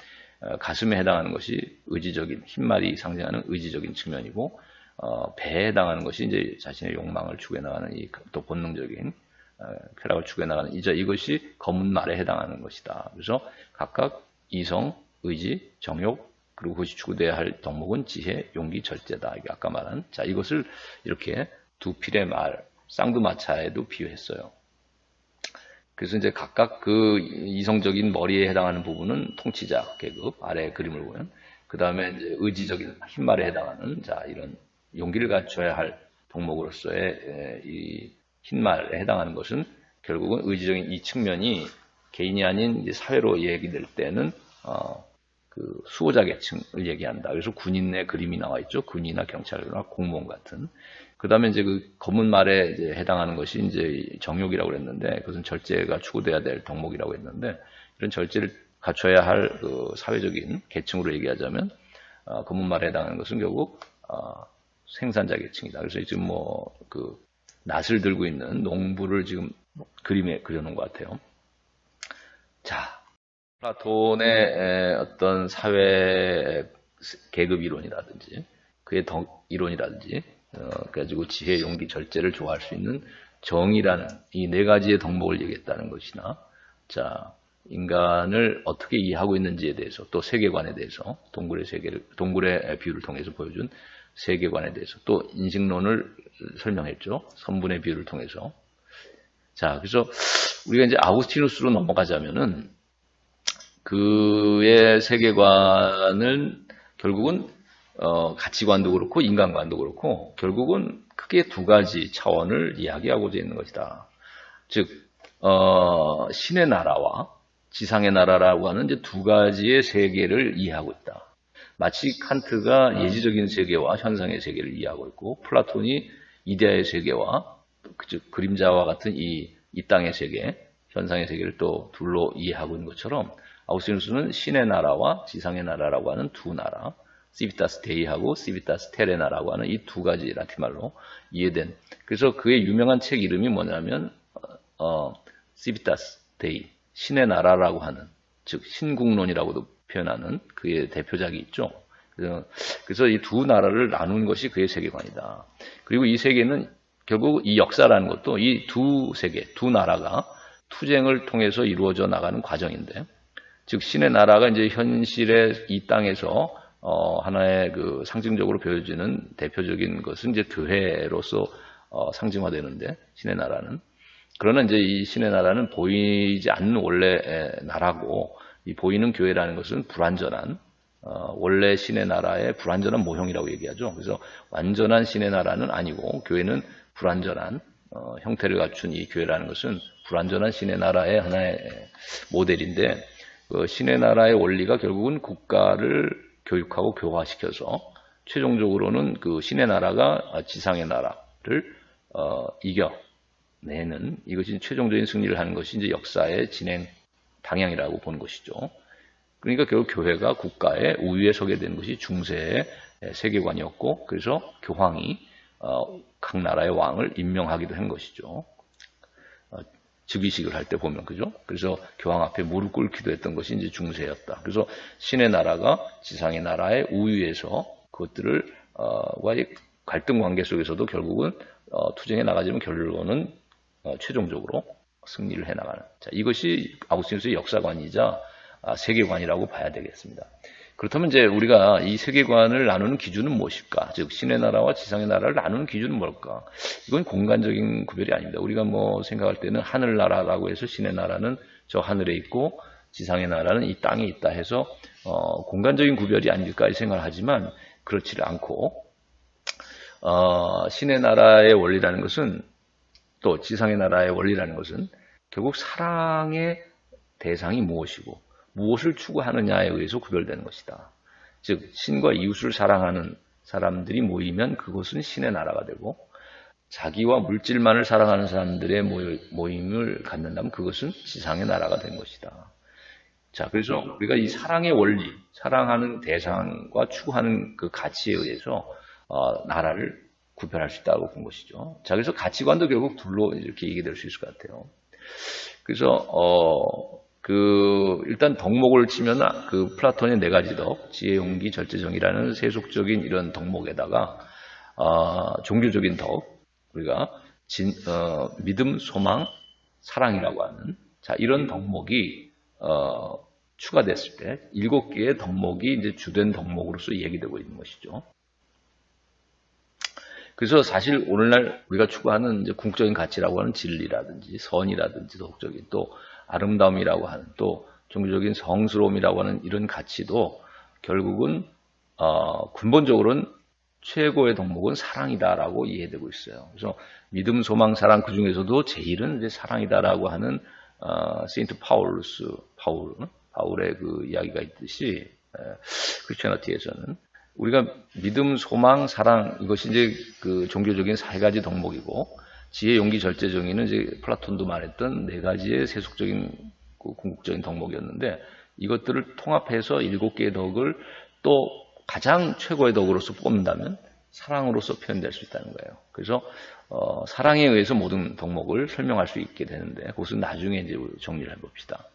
가슴에 해당하는 것이 의지적인 흰말이 상징하는 의지적인 측면이고 배에 해당하는 것이 이제 자신의 욕망을 추구해 나가는 이 또 본능적인 쾌락을 추구해 나가는 이것이 검은 말에 해당하는 것이다. 그래서 각각 이성, 의지, 정욕, 그리고 그것이 추구되어야 할 덕목은 지혜, 용기, 절제다. 이게 아까 말한. 자, 이것을 이렇게 두 필의 말, 쌍두마차에도 비유했어요. 그래서 이제 각각 그 이성적인 머리에 해당하는 부분은 통치자 계급, 아래 그림을 보면. 그 다음에 이제 의지적인 흰말에 해당하는, 자, 이런 용기를 갖춰야 할 덕목으로서의 이 흰말에 해당하는 것은 결국은 의지적인 이 측면이 개인이 아닌 이제 사회로 얘기될 때는, 그 수호자 계층을 얘기한다. 그래서 군인의 그림이 나와 있죠. 군이나 경찰이나 공무원 같은. 그 다음에 이제 그 검은 말에 이제 해당하는 것이 이제 정욕이라고 그랬는데, 그것은 절제가 추구돼야 될 덕목이라고 했는데, 이런 절제를 갖춰야 할 그 사회적인 계층으로 얘기하자면, 검은 말에 해당하는 것은 결국, 생산자 계층이다. 그래서 지금 뭐, 그, 낫을 들고 있는 농부를 지금 그림에 그려놓은 것 같아요. 자, 플라톤의 어떤 사회 계급 이론이라든지, 그의 덕 이론이라든지, 가지고 지혜, 용기, 절제를 조화할 수 있는 정의라는 이 네 가지의 덕목을 얘기했다는 것이나, 자, 인간을 어떻게 이해하고 있는지에 대해서, 또 세계관에 대해서, 동굴의 비유를 통해서 보여준 세계관에 대해서, 또 인식론을 설명했죠. 선분의 비유를 통해서. 자, 그래서 우리가 이제 아우구스티누스로 넘어가자면은, 그의 세계관은 결국은 가치관도 그렇고 인간관도 그렇고 결국은 크게 두 가지 차원을 이야기하고자 있는 것이다. 즉 신의 나라와 지상의 나라라고 하는 이제 두 가지의 세계를 이해하고 있다. 마치 칸트가 예지적인 세계와 현상의 세계를 이해하고 있고 플라톤이 이데아의 세계와 즉 그림자와 같은 이 땅의 세계, 현상의 세계를 또 둘로 이해하고 있는 것처럼 아우구스티누스는 신의 나라와 지상의 나라라고 하는 두 나라, 시비타스 데이하고 시비타스 테레나라고 하는 이 두 가지 라틴말로 이해된. 그래서 그의 유명한 책 이름이 뭐냐면 시비타스 데이, 신의 나라라고 하는, 즉 신국론이라고도 표현하는 그의 대표작이 있죠. 그래서 이 두 나라를 나눈 것이 그의 세계관이다. 그리고 이 세계는 결국 이 역사라는 것도 이 두 세계, 두 나라가 투쟁을 통해서 이루어져 나가는 과정인데, 즉 신의 나라가 이제 현실의 이 땅에서 하나의 그 상징적으로 보여지는 대표적인 것은 이제 교회로서 상징화되는데, 신의 나라는. 그러나 이제 이 신의 나라는 보이지 않는 원래 나라고, 이 보이는 교회라는 것은 불완전한 원래 신의 나라의 불완전한 모형이라고 얘기하죠. 그래서 완전한 신의 나라는 아니고 교회는 불완전한 형태를 갖춘 이 교회라는 것은 불완전한 신의 나라의 하나의 모델인데, 그 신의 나라의 원리가 결국은 국가를 교육하고 교화시켜서 최종적으로는 그 신의 나라가 지상의 나라를 이겨내는, 이것이 최종적인 승리를 하는 것이 이제 역사의 진행 방향이라고 보는 것이죠. 그러니까 결국 교회가 국가의 우위에 서게 된 것이 중세의 세계관이었고, 그래서 교황이 각 나라의 왕을 임명하기도 한 것이죠. 즉위식을 할 때 보면, 그죠? 그래서 교황 앞에 무릎 꿇기도 했던 것이 이제 중세였다. 그래서 신의 나라가 지상의 나라의 우위에서 그것들을, 와의 갈등 관계 속에서도 결국은, 투쟁해 나가지만 결론은, 최종적으로 승리를 해 나가는. 자, 이것이 아우구스티누스의 역사관이자 세계관이라고 봐야 되겠습니다. 그렇다면 이제 우리가 이 세계관을 나누는 기준은 무엇일까? 즉 신의 나라와 지상의 나라를 나누는 기준은 뭘까? 이건 공간적인 구별이 아닙니다. 우리가 뭐 생각할 때는 하늘나라라고 해서 신의 나라는 저 하늘에 있고 지상의 나라는 이 땅에 있다 해서 공간적인 구별이 아닐까 생각을 하지만 그렇지를 않고, 신의 나라의 원리라는 것은, 또 지상의 나라의 원리라는 것은 결국 사랑의 대상이 무엇이고 무엇을 추구하느냐에 의해서 구별되는 것이다. 즉 신과 이웃을 사랑하는 사람들이 모이면 그것은 신의 나라가 되고, 자기와 물질만을 사랑하는 사람들의 모임을 갖는다면 그것은 지상의 나라가 된 것이다. 자, 그래서 우리가 이 사랑의 원리, 사랑하는 대상과 추구하는 그 가치에 의해서 나라를 구별할 수 있다고 본 것이죠. 자, 그래서 가치관도 결국 둘로 이렇게 얘기될 수 있을 것 같아요. 그래서 일단 덕목을 치면 그 플라톤의 네 가지 덕, 지혜, 용기, 절제정이라는 세속적인 이런 덕목에다가 종교적인 덕, 우리가 믿음, 소망, 사랑이라고 하는, 자, 이런 덕목이 추가됐을 때 7개의 덕목이 이제 주된 덕목으로서 얘기되고 있는 것이죠. 그래서 사실 오늘날 우리가 추구하는 이제 궁극적인 가치라고 하는 진리라든지 선이라든지 도덕적인 또 아름다움이라고 하는 또 종교적인 성스러움이라고 하는 이런 가치도 결국은 근본적으로는 최고의 덕목은 사랑이다라고 이해되고 있어요. 그래서 믿음, 소망, 사랑 그 중에서도 제일은 이제 사랑이다라고 하는 세인트 바울의 그 이야기가 있듯이 크리스천어티에서는 우리가 믿음, 소망, 사랑 이것이 이제 그 종교적인 세 가지 덕목이고 지혜, 용기, 절제, 정의는 이제 플라톤도 말했던 네 가지의 세속적인 그 궁극적인 덕목이었는데 이것들을 통합해서 7개의 덕을 또 가장 최고의 덕으로서 뽑는다면 사랑으로서 표현될 수 있다는 거예요. 그래서 사랑에 의해서 모든 덕목을 설명할 수 있게 되는데 그것은 나중에 이제 정리를 해봅시다.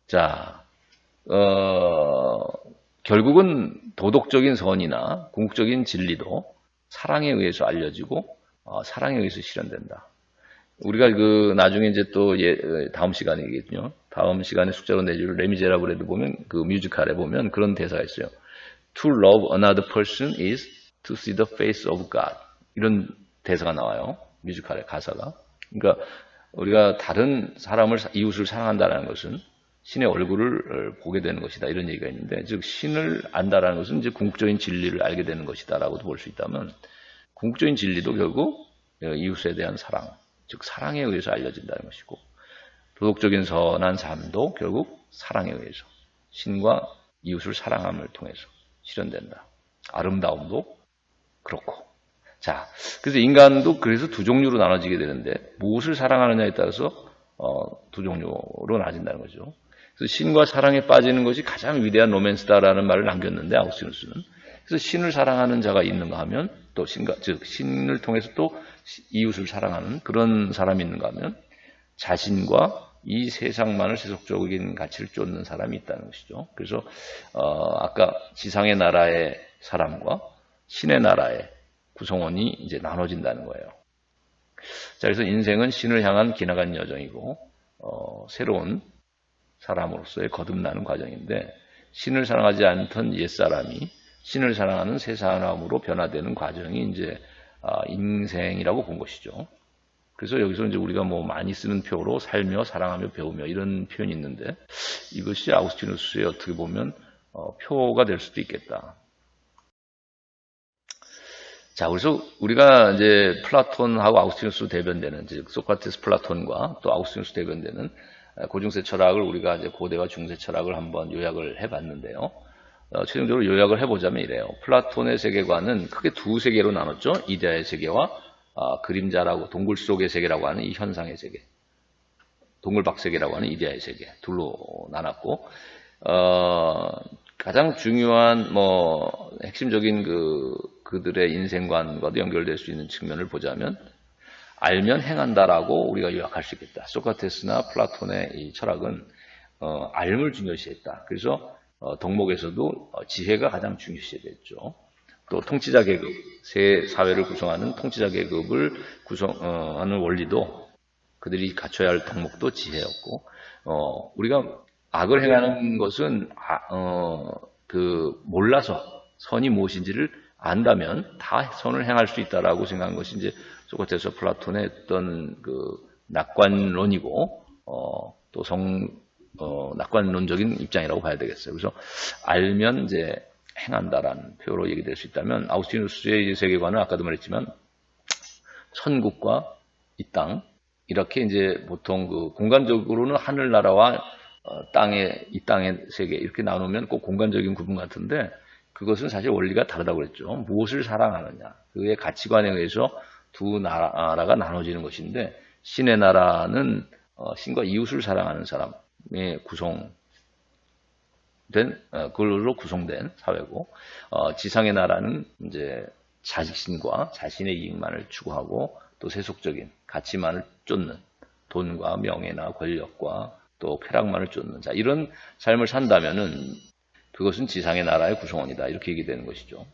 자, 결국은 도덕적인 선이나 궁극적인 진리도 사랑에 의해서 알려지고 사랑에 의해서 실현된다. 우리가 그 나중에 이제 또 다음 시간이겠죠. 다음 시간에 숙제로 내줄 레미제라블에도 보면 그 뮤지컬에 보면 그런 대사가 있어요. To love another person is to see the face of God. 이런 대사가 나와요. 뮤지컬의 가사가. 그러니까 우리가 다른 사람을 이웃을 사랑한다는 것은 신의 얼굴을 보게 되는 것이다. 이런 얘기가 있는데 즉 신을 안다라는 것은 이제 궁극적인 진리를 알게 되는 것이다라고도 볼 수 있다면 궁극적인 진리도 결국 이웃에 대한 사랑, 즉 사랑에 의해서 알려진다는 것이고 도덕적인 선한 삶도 결국 사랑에 의해서 신과 이웃을 사랑함을 통해서 실현된다. 아름다움도 그렇고. 자, 그래서 인간도 그래서 두 종류로 나눠지게 되는데 무엇을 사랑하느냐에 따라서 두 종류로 나눠진다는 거죠. 그래서 신과 사랑에 빠지는 것이 가장 위대한 로맨스다라는 말을 남겼는데 아우구스티누스는 그래서 신을 사랑하는 자가 있는가 하면 또 즉 신을 통해서 또 이웃을 사랑하는 그런 사람이 있는가 하면 자신과 이 세상만을 세속적인 가치를 쫓는 사람이 있다는 것이죠. 그래서 아까 지상의 나라의 사람과 신의 나라의 구성원이 이제 나눠진다는 거예요. 자, 그래서 인생은 신을 향한 기나간 여정이고 새로운 사람으로서의 거듭나는 과정인데 신을 사랑하지 않던 옛사람이 신을 사랑하는 새 사람으로 변화되는 과정이 이제 인생이라고 본 것이죠. 그래서 여기서 이제 우리가 뭐 많이 쓰는 표로 살며 사랑하며 배우며 이런 표현이 있는데 이것이 아우구스티누스의 어떻게 보면 표가 될 수도 있겠다. 자, 그래서 우리가 이제 플라톤하고 아우구스티누스 대변되는 즉 소크라테스 플라톤과 또 아우구스티누스 대변되는 고중세 철학을 우리가 이제 고대와 중세 철학을 한번 요약을 해봤는데요. 최종적으로 요약을 해보자면 이래요. 플라톤의 세계관은 크게 두 세계로 나눴죠. 이데아의 세계와 그림자라고 동굴 속의 세계라고 하는 이 현상의 세계, 동굴박세계라고 하는 이데아의 세계 둘로 나눴고 가장 중요한 핵심적인 그들의 인생관과도 연결될 수 있는 측면을 보자면 알면 행한다라고 우리가 요약할 수 있겠다. 소크라테스나 플라톤의 이 철학은 알을 중요시했다. 그래서 덕목에서도 지혜가 가장 중요시됐죠. 또 통치자 계급, 새 사회를 구성하는 통치자 계급을 구성하는 원리도 그들이 갖춰야 할 덕목도 지혜였고, 우리가 악을 행하는 것은 몰라서 선이 무엇인지를 안다면 다 선을 행할 수 있다라고 생각한 것이 이제 소크라테스 플라톤의 어떤 그 낙관론이고, 또 낙관론적인 입장이라고 봐야 되겠어요. 그래서 알면 이제 행한다라는 표로 얘기될 수 있다면 아우구스티누스의 세계관은 아까도 말했지만 천국과 이 땅 이렇게 이제 보통 그 공간적으로는 하늘나라와 이 땅의 세계 이렇게 나누면 꼭 공간적인 구분 같은데 그것은 사실 원리가 다르다고 그랬죠. 무엇을 사랑하느냐 그의 가치관에 의해서 두 나라가 나눠지는 것인데 신의 나라는 신과 이웃을 사랑하는 사람의 그걸로 구성된 사회고, 지상의 나라는 이제 자신과 자신의 이익만을 추구하고 또 세속적인 가치만을 쫓는 돈과 명예나 권력과 또 쾌락만을 쫓는 자 이런 삶을 산다면은 그것은 지상의 나라의 구성원이다 이렇게 얘기되는 것이죠.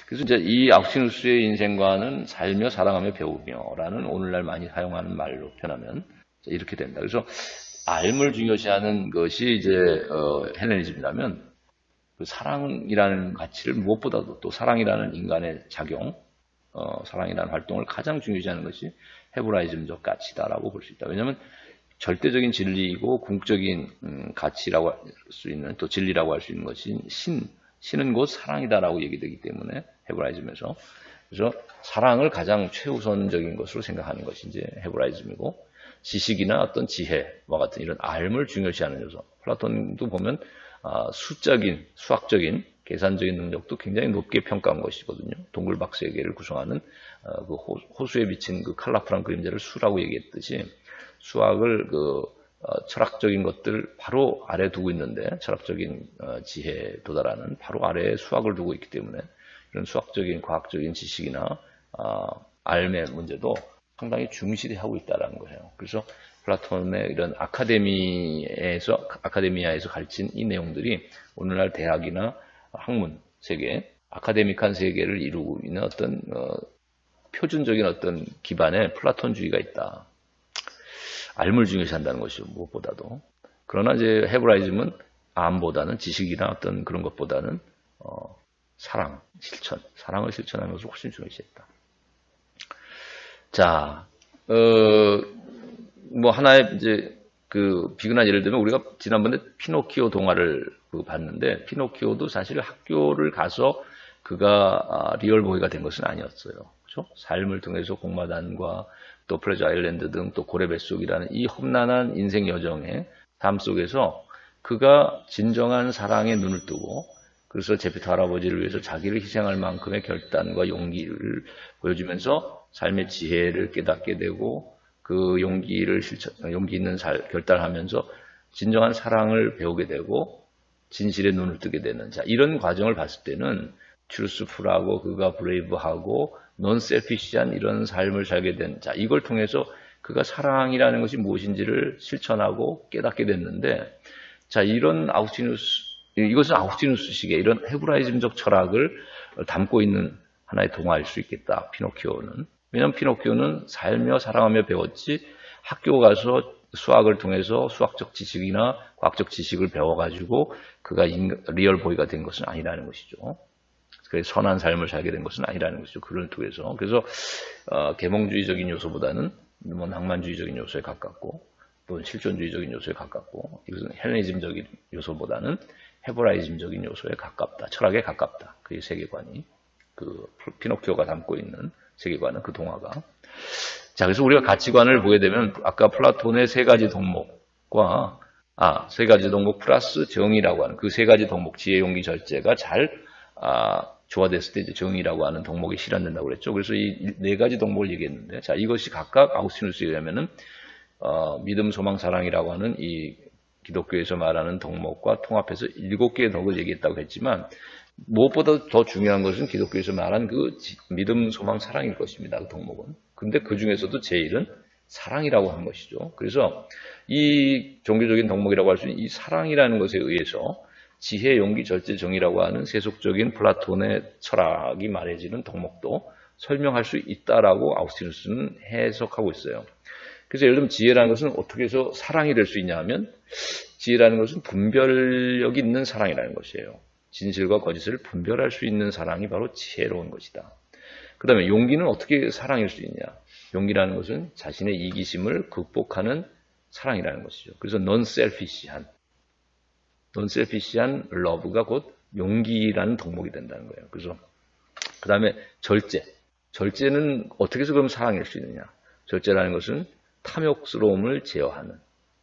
그래서 이제 이 아우구스티누스의 인생관은 살며 사랑하며 배우며라는 오늘날 많이 사용하는 말로 표현하면 이렇게 된다. 그래서 삶을 중요시하는 것이 이제 헬레니즘이라면 그 사랑이라는 가치를 무엇보다도 또 사랑이라는 인간의 작용, 사랑이라는 활동을 가장 중요시하는 것이 헤브라이즘적 가치다라고 볼 수 있다. 왜냐하면 절대적인 진리이고 궁극적인 가치라고 할 수 있는 또 진리라고 할 수 있는 것이 신은 곧 사랑이다라고 얘기되기 때문에 헤브라이즘에서 그래서 사랑을 가장 최우선적인 것으로 생각하는 것이 이제 헤브라이즘이고 지식이나 어떤 지혜와 같은 이런 삶을 중요시하는 요소. 플라톤도 보면 수적인 수학적인 계산적인 능력도 굉장히 높게 평가한 것이거든요. 동글박 세계를 구성하는 그 호수에 비친 그 컬러풀한 그림자를 수라고 얘기했듯이 수학을 철학적인 것들 바로 아래 두고 있는데 철학적인 지혜에 도달하는 바로 아래에 수학을 두고 있기 때문에 이런 수학적인 과학적인 지식이나 삶의 문제도 상당히 중시하고 있다는 거예요. 그래서 플라톤의 이런 아카데미아에서 가르친 이 내용들이 오늘날 대학이나 학문 세계, 아카데믹한 세계를 이루고 있는 어떤 표준적인 어떤 기반에 플라톤주의가 있다. 삶을 중요시한다는 것이죠. 무엇보다도. 그러나 이제 헤브라이즘은 암보다는 지식이나 어떤 그런 것보다는 사랑, 실천, 사랑을 실천하는 것을 훨씬 중요시했다. 자, 뭐 하나의 이제 그 비근한 예를 들면 우리가 지난번에 피노키오 동화를 봤는데 피노키오도 사실 학교를 가서 그가 리얼보이가 된 것은 아니었어요. 그렇죠? 삶을 통해서 공마단과 또 프레저 아일랜드 등 또 고래 뱃속이라는 이 험난한 인생 여정의 삶 속에서 그가 진정한 사랑에 눈을 뜨고 그래서 제피터 할아버지를 위해서 자기를 희생할 만큼의 결단과 용기를 보여주면서 삶의 지혜를 깨닫게 되고 그 용기 있는 결단하면서 진정한 사랑을 배우게 되고 진실에 눈을 뜨게 되는 자 이런 과정을 봤을 때는 트루스풀하고 그가 브레이브하고 논셀피시한 이런 삶을 살게 된 자 이걸 통해서 그가 사랑이라는 것이 무엇인지를 실천하고 깨닫게 됐는데 자 이런 이것은 아우구스티누스식의 이런 헤브라이즘적 철학을 담고 있는 하나의 동화일 수 있겠다. 피노키오는. 왜냐하면 피노키오는 살며 사랑하며 배웠지 학교 가서 수학을 통해서 수학적 지식이나 과학적 지식을 배워가지고 그가 리얼보이가 된 것은 아니라는 것이죠. 그래서 선한 삶을 살게 된 것은 아니라는 것이죠. 그런 쪽에서. 그래서 계몽주의적인 요소보다는 뭐 낭만주의적인 요소에 가깝고 또 실존주의적인 요소에 가깝고 이것은 헬레니즘적인 요소보다는 헤브라이즘적인 요소에 가깝다. 철학에 가깝다. 그 세계관이. 그 피노키오가 담고 있는 세계관은 그 동화가. 자, 그래서 우리가 가치관을 보게 되면 아까 플라톤의 세 가지 덕목과 세 가지 덕목 플러스 정의라고 하는 그 세 가지 덕목 지혜, 용기, 절제가 잘 조화됐을 때 이제 정의라고 하는 덕목이 실현된다고 그랬죠. 그래서 이 네 가지 덕목을 얘기했는데 자, 이것이 각각 아우구스티누스에 의하면은 믿음, 소망, 사랑이라고 하는 이 기독교에서 말하는 덕목과 통합해서 7개의 덕을 얘기했다고 했지만 무엇보다 더 중요한 것은 기독교에서 말한 그 믿음, 소망, 사랑일 것입니다. 그 덕목은. 근데 그 중에서도 제일은 사랑이라고 한 것이죠. 그래서 이 종교적인 덕목이라고 할 수 있는 이 사랑이라는 것에 의해서 지혜, 용기, 절제, 정의라고 하는 세속적인 플라톤의 철학이 말해지는 덕목도 설명할 수 있다라고 아우구스티누스는 해석하고 있어요. 그래서 예를 들면 지혜라는 것은 어떻게 해서 사랑이 될 수 있냐 하면 지혜라는 것은 분별력이 있는 사랑이라는 것이에요. 진실과 거짓을 분별할 수 있는 사랑이 바로 지혜로운 것이다. 그 다음에 용기는 어떻게 사랑일 수 있냐. 용기라는 것은 자신의 이기심을 극복하는 사랑이라는 것이죠. 그래서 논셀피시한 러브가 곧 용기라는 덕목이 된다는 거예요. 그래서 그 다음에 절제는 어떻게 해서 그럼 사랑일 수 있느냐. 절제라는 것은 탐욕스러움을 제어하는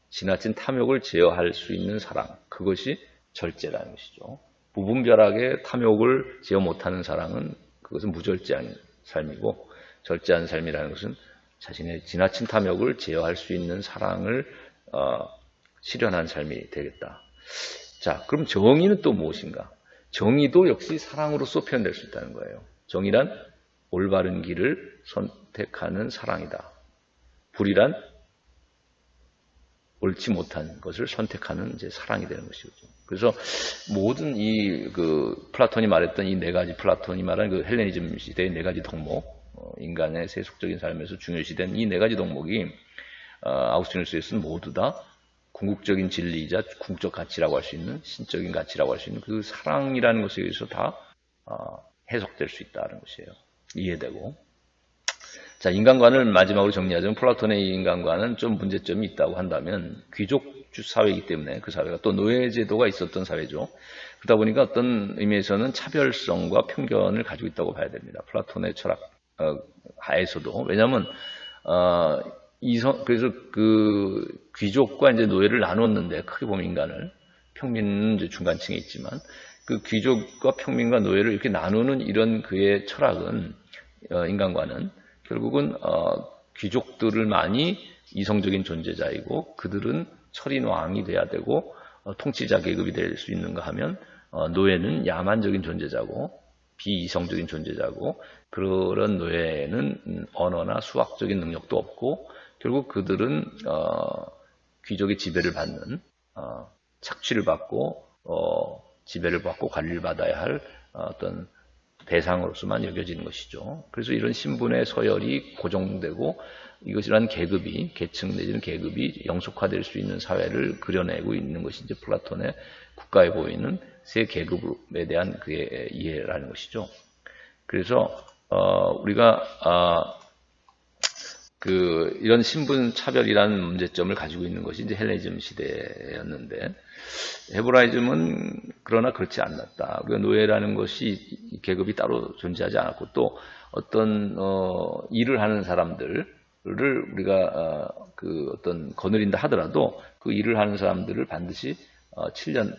지나친 탐욕을 제어할 수 있는 사랑 그것이 절제라는 것이죠. 무분별하게 탐욕을 제어 못하는 사랑은 그것은 무절제한 삶이고 절제한 삶이라는 것은 자신의 지나친 탐욕을 제어할 수 있는 사랑을 실현한 삶이 되겠다. 자, 그럼 정의는 또 무엇인가? 정의도 역시 사랑으로서 표현될 수 있다는 거예요. 정의란 올바른 길을 선택하는 사랑이다. 불이란 옳지 못한 것을 선택하는 이제 사랑이 되는 것이죠. 그래서 모든 플라톤이 말했던 이 네 가지 플라톤이 말한 그 헬레니즘 시대의 네 가지 덕목, 인간의 세속적인 삶에서 중요시된 이 네 가지 덕목이 아우구스티누스에서는 모두 다 궁극적인 진리이자 궁극적 가치라고 할 수 있는, 신적인 가치라고 할 수 있는 그 사랑이라는 것에 의해서 다 해석될 수 있다는 것이에요. 이해되고. 자, 인간관을 마지막으로 정리하자면 플라톤의 인간관은 좀 문제점이 있다고 한다면 귀족주 사회이기 때문에 그 사회가 또 노예제도가 있었던 사회죠. 그러다 보니까 어떤 의미에서는 차별성과 편견을 가지고 있다고 봐야 됩니다. 플라톤의 철학 하에서도. 왜냐하면 그래서 그 귀족과 이제 노예를 나눴는데, 크게 보면 인간을, 평민은 이제 중간층에 있지만 그 귀족과 평민과 노예를 이렇게 나누는 이런 그의 철학은, 인간과는 결국은 귀족들을 많이 이성적인 존재자이고 그들은 철인 왕이 돼야 되고 통치자 계급이 될 수 있는가 하면 노예는 야만적인 존재자고 비이성적인 존재자고, 그런 노예는 언어나 수학적인 능력도 없고 결국 그들은 귀족의 지배를 받는, 착취를 받고 지배를 받고 관리를 받아야 할 어떤 대상으로서만 여겨지는 것이죠. 그래서 이런 신분의 서열이 고정되고 이것이란 계급이, 계층 내지는 계급이 영속화될 수 있는 사회를 그려내고 있는 것이 이제 플라톤의 국가에 보이는 세 계급에 대한 그의 이해라는 것이죠. 그래서 우리가 이런 신분 차별이라는 문제점을 가지고 있는 것이 이제 헬레니즘 시대였는데, 헤브라이즘은 그러나 그렇지 않았다. 우리가 노예라는 것이 계급이 따로 존재하지 않았고, 또 어떤 일을 하는 사람들을 우리가 어떤 거느린다 하더라도 그 일을 하는 사람들을 반드시 7년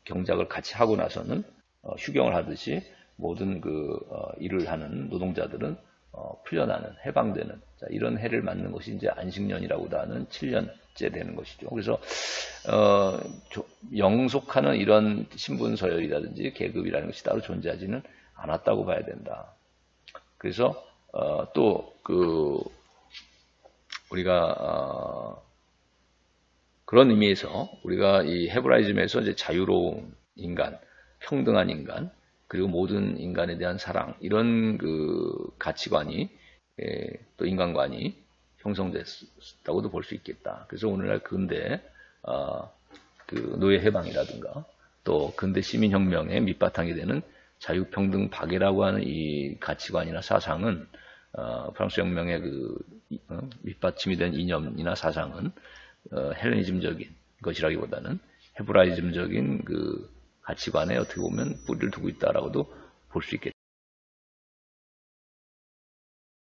경작을 같이 하고 나서는 휴경을 하듯이 모든 일을 하는 노동자들은 풀려나는, 해방되는, 이런 해를 맞는 것이 이제 안식년이라고도 하는 7년째 되는 것이죠. 그래서 영속하는 이런 신분 서열이라든지 계급이라는 것이 따로 존재하지는 않았다고 봐야 된다. 그래서 또 우리가 그런 의미에서 우리가 이 헤브라이즘에서 이제 자유로운 인간, 평등한 인간, 그리고 모든 인간에 대한 사랑, 이런 가치관이, 또 인간관이 형성됐다고도 볼 수 있겠다. 그래서 오늘날 근대 노예 해방이라든가 또 근대 시민혁명의 밑바탕이 되는 자유평등 박애라고 하는 이 가치관이나 사상은, 프랑스 혁명의 밑받침이 된 이념이나 사상은 헬레니즘적인 것이라기보다는 헤브라이즘적인 가치관에 어떻게 보면 뿌리를 두고 있다라고도 볼 수 있겠다.